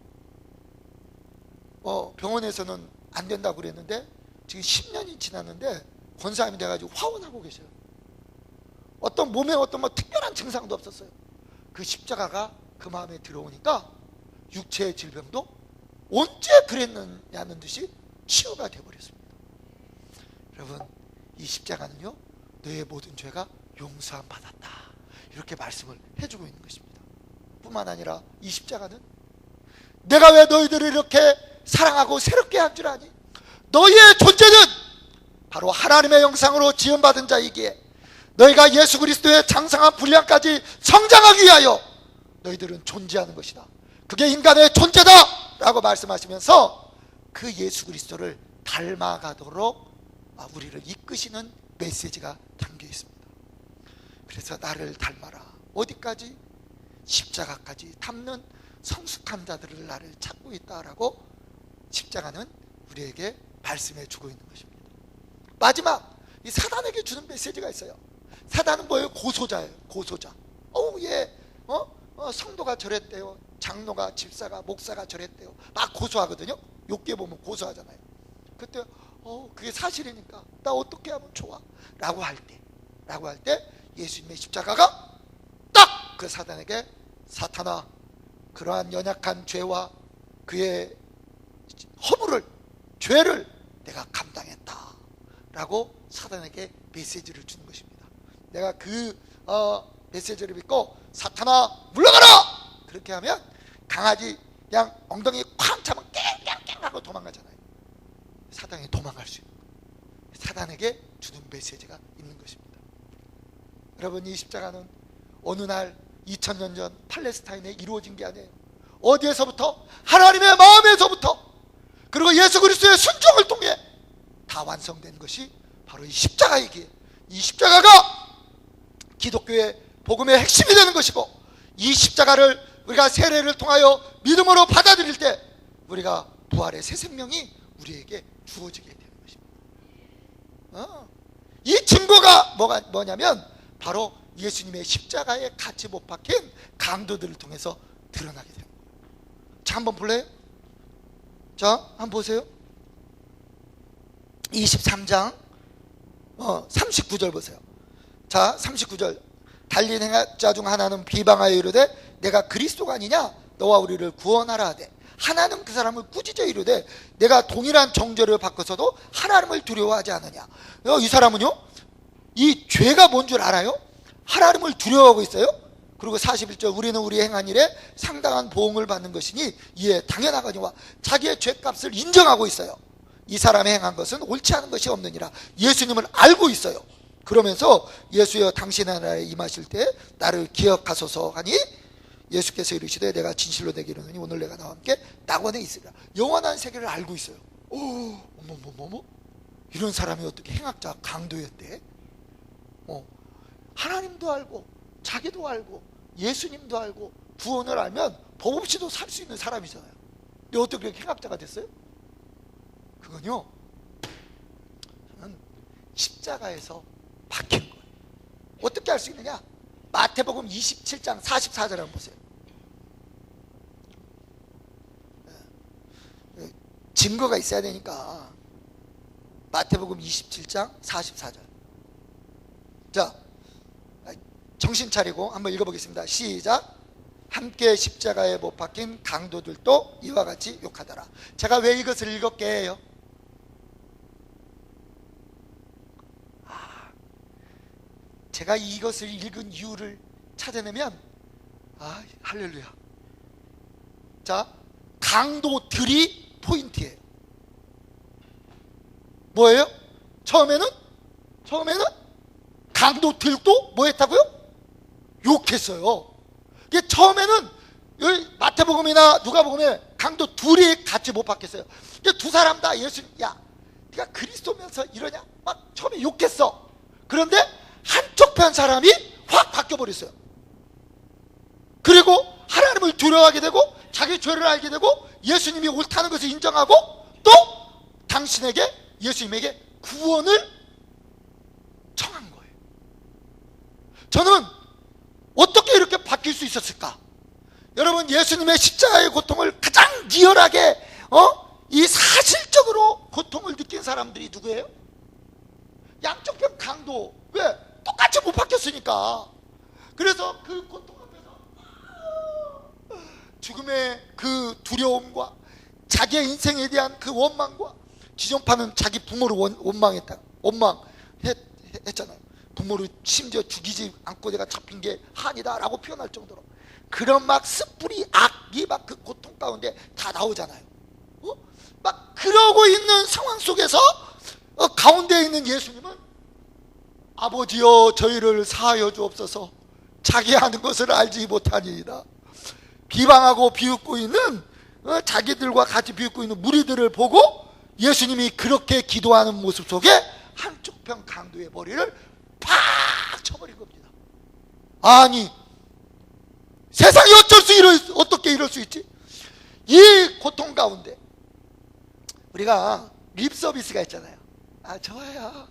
병원에서는 안 된다고 그랬는데 지금 10년이 지났는데 권사님이 돼가지고 화원하고 계셔요. 어떤 몸에 어떤 뭐 특별한 증상도 없었어요. 그 십자가가 그 마음에 들어오니까 육체의 질병도 언제 그랬느냐는 듯이 치유가 되어버렸습니다. 여러분, 이 십자가는요, 너의 모든 죄가 용서함 받았다, 이렇게 말씀을 해주고 있는 것입니다. 뿐만 아니라 이 십자가는 내가 왜 너희들을 이렇게 사랑하고 새롭게 한 줄 아니? 너희의 존재는 바로 하나님의 형상으로 지음받은 자이기에 너희가 예수 그리스도의 장성한 분량까지 성장하기 위하여 너희들은 존재하는 것이다. 그게 인간의 존재다 라고 말씀하시면서 그 예수 그리스도를 닮아가도록 우리를 이끄시는 메시지가 담겨 있습니다. 그래서 나를 닮아라. 어디까지? 십자가까지 닮는 성숙한 자들을 나를 찾고 있다라고 십자가는 우리에게 말씀해 주고 있는 것입니다. 마지막, 이 사단에게 주는 메시지가 있어요. 사단은 뭐예요? 고소자예요. 고소자. 얘 성도가 저랬대요, 장로가, 집사가, 목사가 저랬대요, 막 고소하거든요. 욕기에 보면 고소하잖아요. 그때 그게 사실이니까 나 어떻게 하면 좋아? 라고 할 때 예수님의 십자가가 딱 그 사단에게, 사탄아, 그러한 연약한 죄와 그의 허물을, 죄를 내가 감당했다 라고 사단에게 메시지를 주는 것입니다. 내가 그 메시지를 믿고 사탄아 물러가라! 그렇게 하면 강아지 그냥 엉덩이 쾅 차면 깽깽깽 하고 도망가잖아요. 사단이 도망갈 수 있는 거예요. 사단에게 주는 메시지가 있는 것입니다. 여러분, 이 십자가는 어느 날 2000년 전 팔레스타인에 이루어진 게 아니에요. 어디에서부터? 하나님의 마음에서부터, 그리고 예수 그리스도의 순종을 통해 다 완성된 것이 바로 이 십자가이기에, 이 십자가가 기독교의 복음의 핵심이 되는 것이고, 이 십자가를 우리가 세례를 통하여 믿음으로 받아들일 때 우리가 부활의 새 생명이 우리에게 주어지게 되는 것입니다. 이 증거가 뭐냐면 바로 예수님의 십자가에 같이 못 박힌 강도들을 통해서 드러나게 되는 거예요. 자, 한번 볼래요? 자, 한번 보세요. 23장 39절 보세요. 자, 39절. 달린 행자 중 하나는 비방하여 이르되 내가 그리스도가 아니냐? 너와 우리를 구원하라 하되, 하나는 그 사람을 꾸짖어 이르되 내가 동일한 정죄를 받고서도 하나님을 두려워하지 않느냐? 이 사람은요, 이 죄가 뭔 줄 알아요? 하나님을 두려워하고 있어요. 그리고 41절, 우리는 우리 행한 일에 상당한 보응을 받는 것이니 이에 당연하거니와, 자기의 죄값을 인정하고 있어요. 이 사람이 행한 것은 옳지 않은 것이 없느니라. 예수님을 알고 있어요. 그러면서 예수여 당신의 나라에 임하실 때 나를 기억하소서 하니 예수께서 이르시되 내가 진실로 내게 이르노니 오늘 내가 나와 함께 낙원에 있으리라. 영원한 세계를 알고 있어요. 어머머머머, 이런 사람이 어떻게 행악자 강도였대? 하나님도 알고 자기도 알고 예수님도 알고 구원을 알면 법 없이도 살 수 있는 사람이잖아요. 근데 어떻게 그렇게 행악자가 됐어요? 그건요, 저는 십자가에서 박힌 거예요. 어떻게 알 수 있느냐? 마태복음 27장 44절 한번 보세요. 증거가 있어야 되니까 마태복음 27장 44절. 자, 정신 차리고 한번 읽어보겠습니다. 시작. 함께 십자가에 못 박힌 강도들도 이와 같이 욕하더라. 제가 왜 이것을 읽었게 해요? 제가 이것을 읽은 이유를 찾아내면 할렐루야. 자, 강도들이 포인트예요. 뭐예요? 처음에는 강도들도 뭐 했다고요? 욕했어요. 이게 처음에는 여기 마태복음이나 누가복음에 강도 둘이 같이 못 박혔어요. 이게 두 사람 다 예수님, 야, 네가 그리스도면서 이러냐? 막 처음에 욕했어. 그런데 한쪽 편 사람이 확 바뀌어버렸어요. 그리고 하나님을 두려워하게 되고 자기 죄를 알게 되고 예수님이 옳다는 것을 인정하고 또 당신에게, 예수님에게 구원을 청한 거예요. 저는 어떻게 이렇게 바뀔 수 있었을까? 여러분, 예수님의 십자가의 고통을 가장 리얼하게 이 사실적으로 고통을 느낀 사람들이 누구예요? 양쪽편 강도. 왜? 똑같이 못 바뀌었으니까. 그래서 그 고통 앞에서 죽음의 그 두려움과 자기의 인생에 대한 그 원망과, 지존파는 자기 부모를 원망했잖아요. 부모를 심지어 죽이지 않고 내가 잡힌 게 한이다 라고 표현할 정도로 그런 막 습불이 악이 막 그 고통 가운데 다 나오잖아요. 막 그러고 있는 상황 속에서 가운데 있는 예수님은 아버지여 저희를 사하여 주옵소서 자기 하는 것을 알지 못하니이다. 비방하고 비웃고 있는 자기들과 같이 비웃고 있는 무리들을 보고 예수님이 그렇게 기도하는 모습 속에 한쪽 편 강도의 머리를 팍 쳐버린 겁니다. 아니 세상이 어떻게 이럴 수 있지? 이 고통 가운데 우리가 립 서비스가 있잖아요. 아 좋아요,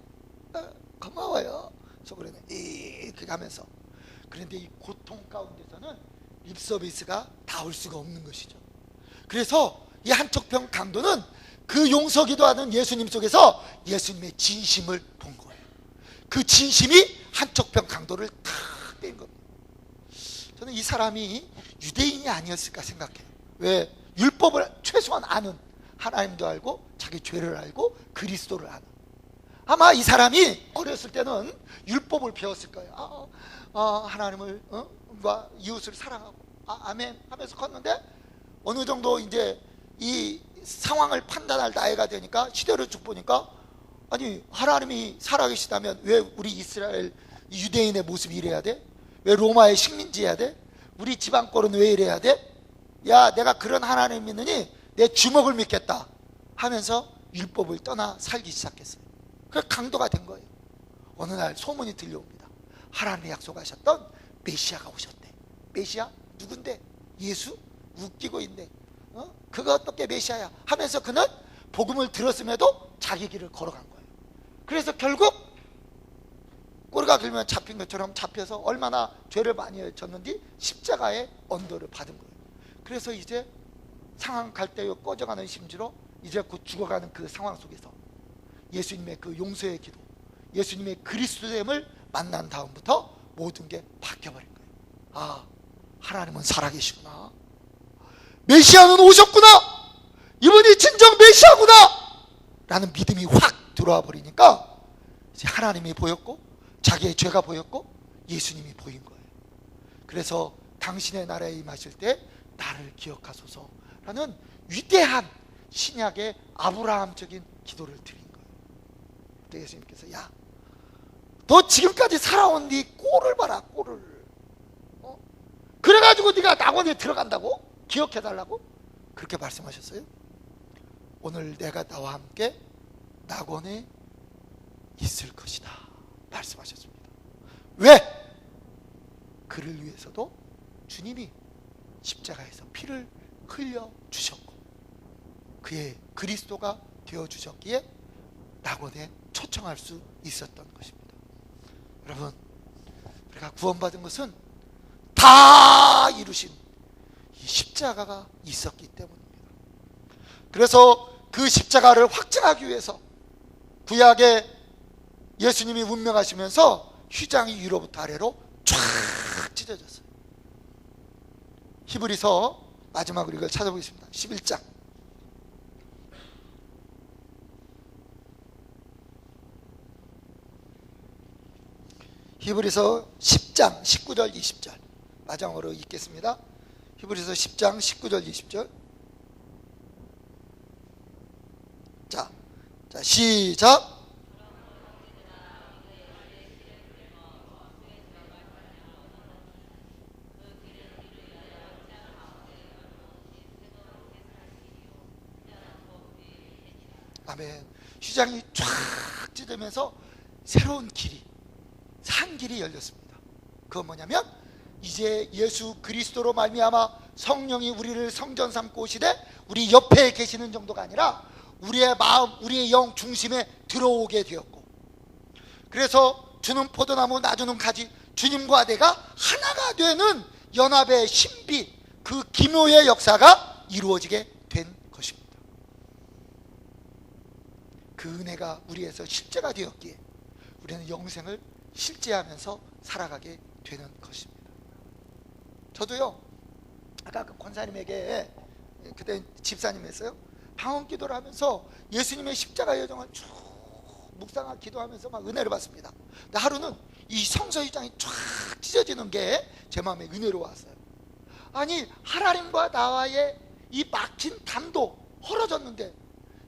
고마워요 속으로는 이렇게 가면서. 그런데 이 고통 가운데서는 립 서비스가 닿을 수가 없는 것이죠. 그래서 이 한쪽 편 강도는 그 용서 기도하는 예수님 속에서 예수님의 진심을 본 거예요. 그 진심이 한쪽 편 강도를 탁 뺀 겁니다. 저는 이 사람이 유대인이 아니었을까 생각해요. 왜? 율법을 최소한 아는, 하나님도 알고 자기 죄를 알고 그리스도를 아는. 아마 이 사람이 어렸을 때는 율법을 배웠을 거예요. 하나님을 이웃을 사랑하고 아멘 하면서 컸는데 어느 정도 이제 이 상황을 판단할 나이가 되니까 시대를 쭉 보니까 아니 하나님이 살아계시다면 왜 우리 이스라엘 유대인의 모습이 이래야 돼? 왜 로마의 식민지해야 돼? 우리 지방 꼴은 왜 이래야 돼? 야 내가 그런 하나님 믿느니 내 주먹을 믿겠다 하면서 율법을 떠나 살기 시작했어요. 그 강도가 된 거예요. 어느 날 소문이 들려옵니다. 하나님이 약속하셨던 메시아가 오셨대. 메시아? 누군데? 예수? 웃기고 있네. 그거 어떻게 메시아야? 하면서 그는 복음을 들었음에도 자기 길을 걸어간 거예요. 그래서 결국 꼬리가 길면 잡힌 것처럼 잡혀서 얼마나 죄를 많이 졌는지 십자가의 언도를 받은 거예요. 그래서 이제 상황 갈대요 꺼져가는 심지로 이제 곧 죽어가는 그 상황 속에서 예수님의 그 용서의 기도, 예수님의 그리스도됨을 만난 다음부터 모든 게 바뀌어버린 거예요. 아, 하나님은 살아계시구나. 메시아는 오셨구나. 이분이 진정 메시아구나 라는 믿음이 확 들어와 버리니까 이제 하나님이 보였고 자기의 죄가 보였고 예수님이 보인 거예요. 그래서 당신의 나라에 임하실 때 나를 기억하소서라는 위대한 신약의 아브라함적인 기도를 드린 거예요. 그때 예수님께서 야, 너 지금까지 살아온 네 꼴을 봐라, 꼴을. 그래가지고 네가 낙원에 들어간다고? 기억해달라고? 그렇게 말씀하셨어요. 오늘 내가 나와 함께 낙원에 있을 것이다 말씀하셨습니다. 왜? 그를 위해서도 주님이 십자가에서 피를 흘려 주셨고 그의 그리스도가 되어 주셨기에 낙원에 초청할 수 있었던 것입니다. 여러분, 우리가 구원받은 것은 다 이루신 이 십자가가 있었기 때문입니다. 그래서 그 십자가를 확증하기 위해서 구약에 예수님이 운명하시면서 휘장이 위로부터 아래로 쫙 찢어졌어요. 히브리서 마지막으로 이걸 찾아보겠습니다. 11장 히브리서 10장 19절 20절 마지막으로 읽겠습니다. 히브리서 10장 19절 20절. 자 시작. 아멘. 휘장이 쫙 찢으면서 새로운 길이, 산 길이 열렸습니다. 그건 뭐냐면 이제 예수 그리스도로 말미암아 성령이 우리를 성전 삼고 오시되 우리 옆에 계시는 정도가 아니라 우리의 마음, 우리의 영 중심에 들어오게 되었고, 그래서 주는 포도나무 나주는 가지, 주님과 내가 하나가 되는 연합의 신비, 그 기묘의 역사가 이루어지게 된 것입니다. 그 은혜가 우리에서 실제가 되었기에 우리는 영생을 실제하면서 살아가게 되는 것입니다. 저도요, 아까 그 권사님에게, 그때 집사님이었어요, 방언 기도를 하면서 예수님의 십자가 여정을 쭉 묵상하고 기도하면서 막 은혜를 받습니다. 근데 하루는 이 성서유장이 쫙 찢어지는 게 제 마음에 은혜로 왔어요. 아니, 하나님과 나와의 이 막힌 담도 헐어졌는데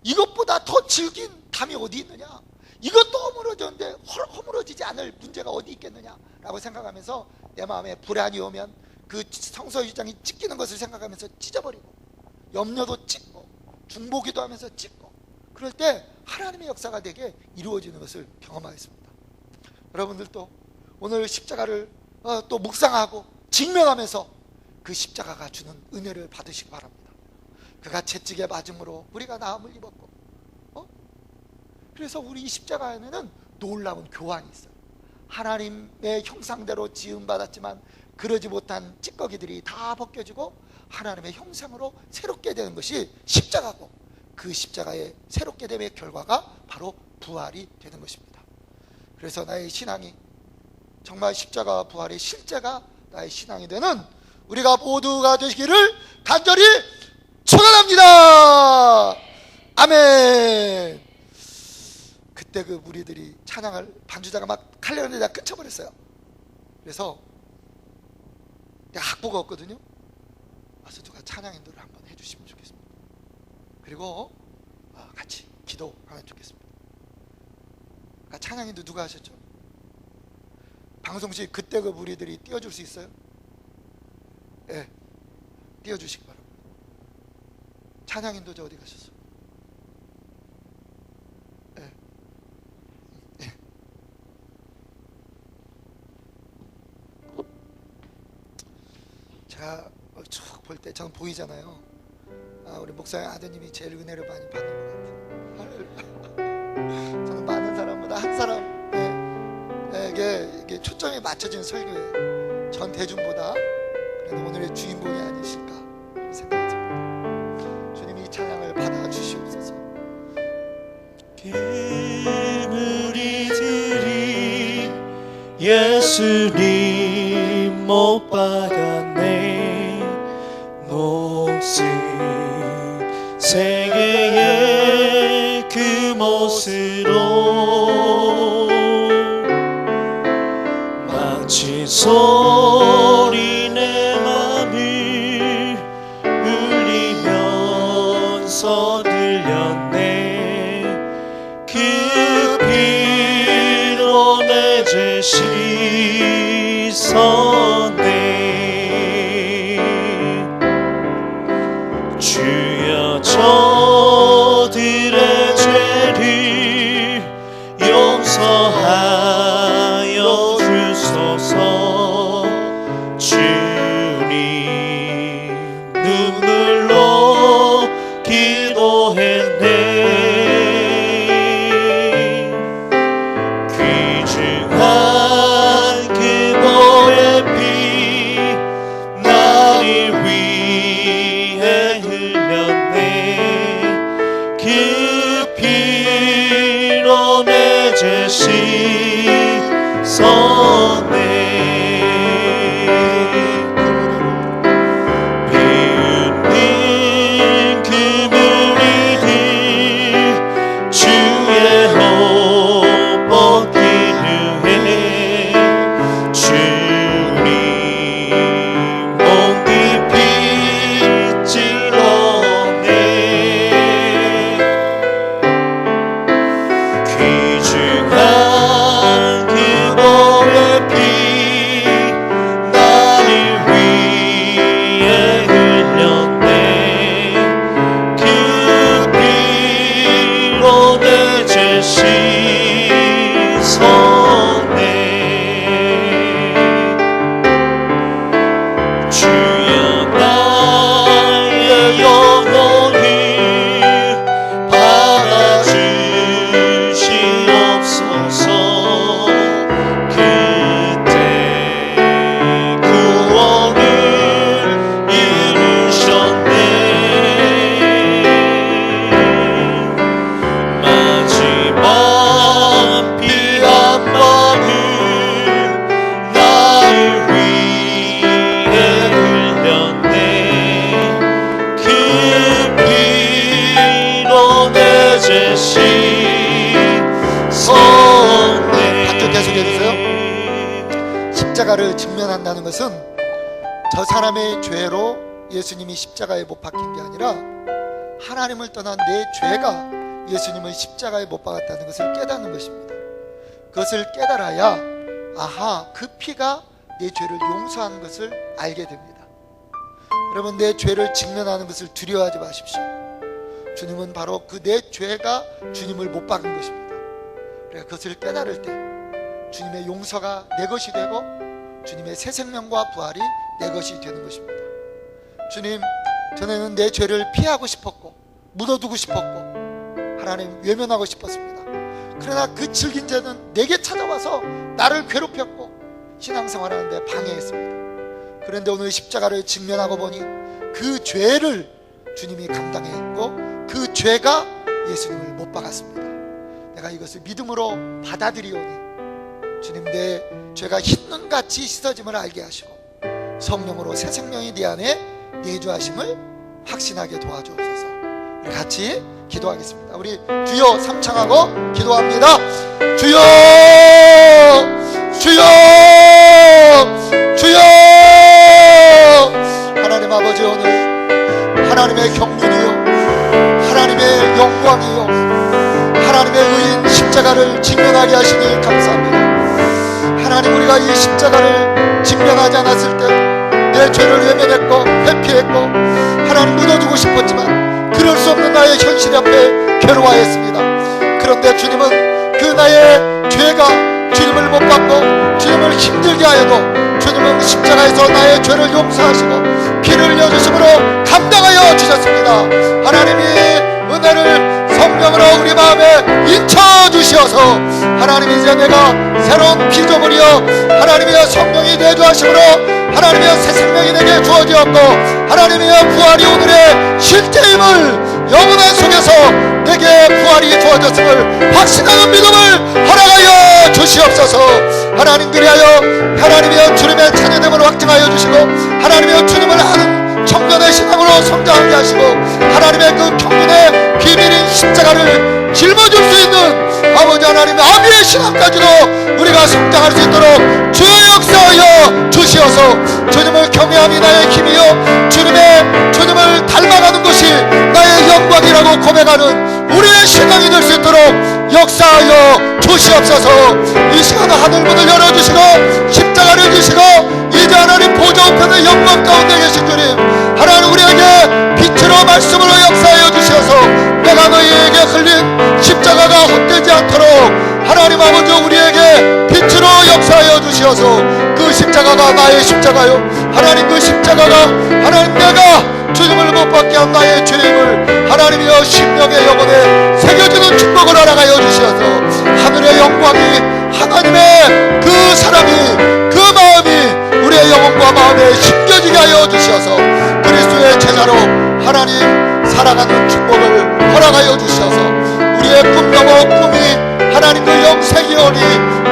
이것보다 더 질긴 담이 어디 있느냐, 이것도 허물어졌는데 허물어지지 않을 문제가 어디 있겠느냐 라고 생각하면서 내 마음에 불안이 오면 그 성서유장이 찢기는 것을 생각하면서 찢어버리고, 염려도 찢고, 중보기도 하면서 찢고, 그럴 때 하나님의 역사가 되게 이루어지는 것을 경험하겠습니다. 여러분들도 오늘 십자가를 또 묵상하고 직면하면서 그 십자가가 주는 은혜를 받으시기 바랍니다. 그가 채찍에 맞음으로 우리가 나음을 입었고, 그래서 우리 이 십자가 안에는 놀라운 교환이 있어요. 하나님의 형상대로 지음받았지만 그러지 못한 찌꺼기들이 다 벗겨지고 하나님의 형상으로 새롭게 되는 것이 십자가고, 그 십자가의 새롭게 됨의 결과가 바로 부활이 되는 것입니다. 그래서 나의 신앙이 정말 십자가 부활의 실제가 나의 신앙이 되는 우리가 모두가 되시기를 간절히 축원합니다. 아멘. 그때 그 무리들이 찬양을, 반주자가 막 하려는데 내가 끊쳐버렸어요. 그래서 내가 악보가 없거든요. 와서 누가 찬양 인도를 한번 해주시면 좋겠습니다. 그리고 같이 기도하면 좋겠습니다. 그러니까 찬양 인도 누가 하셨죠? 방송실 그때 그 무리들이 띄워줄 수 있어요? 예, 띄워주시기 바랍니다. 찬양 인도자 어디 가셨어? 예. 예. 제가 쭉 볼 때 저는 보이잖아요. 우리 목사님 아드님이 제일 은혜를 많이 받는 것 같아요. 저는 많은 사람보다 한 사람에게 이게 초점이 맞춰지는 설교예요. 전 대중보다. 그래도 오늘의 주인공이 아니실까 생각이 듭니다. 주님이 이 찬양을 받아주시옵소서. 무리들이 예수님 못 박았네. 목숨 세계의 그 못으로 마치 소리 내 맘을 울리면서 들렸네. 그 피로 내 죄 씻었네. 주여 저들의 죄를 용서하여 주소서. 주님 눈물로 기도했네. 귀중한 그보의 피 나를 위해 흘렸네. 그 피로 내 죄 씻었네. 비웃는 그 무리들 주의 옷 벗기는 해. 주님 몸 깊이 찔렀네. 귀중한 반쪽 계속해 주세요. 십자가를 직면한다는 것은 저 사람의 죄로 예수님이 십자가에 못 박힌 게 아니라 하나님을 떠난 내 죄가 예수님을 십자가에 못 박았다는 것을 깨닫는 것입니다. 그것을 깨달아야 아하, 그 피가 내 죄를 용서하는 것을 알게 됩니다. 여러분, 내 죄를 직면하는 것을 두려워하지 마십시오. 주님은 바로 그 내 죄가 주님을 못 박은 것입니다. 그러니까 그것을 깨달을 때 주님의 용서가 내 것이 되고 주님의 새 생명과 부활이 내 것이 되는 것입니다. 주님, 전에는 내 죄를 피하고 싶었고 묻어두고 싶었고 하나님 외면하고 싶었습니다. 그러나 그 질긴 죄는 내게 찾아와서 나를 괴롭혔고 신앙생활하는데 방해했습니다. 그런데 오늘 십자가를 직면하고 보니 그 죄를 주님이 감당했고 그 죄가 예수님을 못 박았습니다. 내가 이것을 믿음으로 받아들이오니 주님, 내 죄가 흰눈같이 씻어짐을 알게 하시고 성령으로 새 생명이 내 안에 내주하심을 확신하게 도와주옵소서. 우리 같이 기도하겠습니다. 우리 주여 삼창하고 기도합니다. 주여, 주여, 주여. 하나님 아버지, 오늘 하나님의 경륜이요 하나님의 영광이요 하나님의 의인 십자가를 직면하게 하시니 감사합니다. 하나님, 우리가 이 십자가를 직면하지 않았을 때 내 죄를 외면했고 회피했고 하나님 묻어두고 싶었지만 그럴 수 없는 나의 현실 앞에 괴로워했습니다. 그런데 주님은 그 나의 죄가 주님을 못 받고 주님을 힘들게 하여도 주님은 십자가에서 나의 죄를 용서하시고 피를 흘려주심으로 감당하여 주셨습니다. 하나님이 은혜를 성령으로 우리 마음에 인쳐주시어서 하나님, 이제 내가 새로운 피조물이여 하나님의 성령이 내주하심으로 하나님의 새 생명이 내게 주어지었고 하나님의 부활이 오늘의 실제임을 영원한 속에서 내게 부활이 주어졌음을 확신하는 믿음을 허락하여 주시옵소서. 하나님, 그리하여 하나님의 주님의 자녀됨을 확증하여 주시고 하나님의 주님을 아는 청년의 신앙으로 성장하게 하시고 하나님의 그 경륜의 비밀인 십자가를 짊어질 수 있는 아버지 하나님의 아비의 신앙까지도 우리가 성장할 수 있도록 주의 역사하여 주시어서 주님을 경외함이 나의 힘이요 주님을 닮아가는 것이 나의 영광이라고 고백하는 우리의 신앙이 될 수 있도록 역사하여 주시옵소서. 이 시간 하늘문을 열어주시고 십자가를 주시고 이제 하나님 보좌 우편의 영광 가운데 계신 주님, 하나님 우리에게 빛으로 말씀으로 역사하여 주시어서 내가 너희에게 흘린 십자가가 헛되지 않도록 하나님 아버지 우리에게 빛으로 역사하여 주시어서 그 십자가가 나의 십자가요 하나님, 그 십자가가 하나님 내가 주님을 못 받게 한 나의 죄임을 하나님이여 심령의 영혼에 새겨지는 축복을 허락하여 주시어서 하늘의 영광이 하나님의 그 사랑이 그 마음이 우리의 영혼과 마음에 심겨지게 하여 주시어서 그리스도의 제자로 하나님 살아가는 축복을 허락하여 주시어서 우리의 꿈나무 꿈이 하나님 그 영생이 오니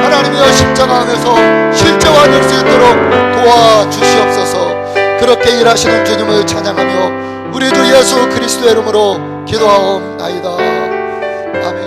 하나님이여 십자가 안에서 실제화될 수 있도록 도와주시옵소서. 그렇게 일하시는 주님을 찬양하며 우리 주 예수 그리스도의 이름으로 기도하옵나이다. 아멘.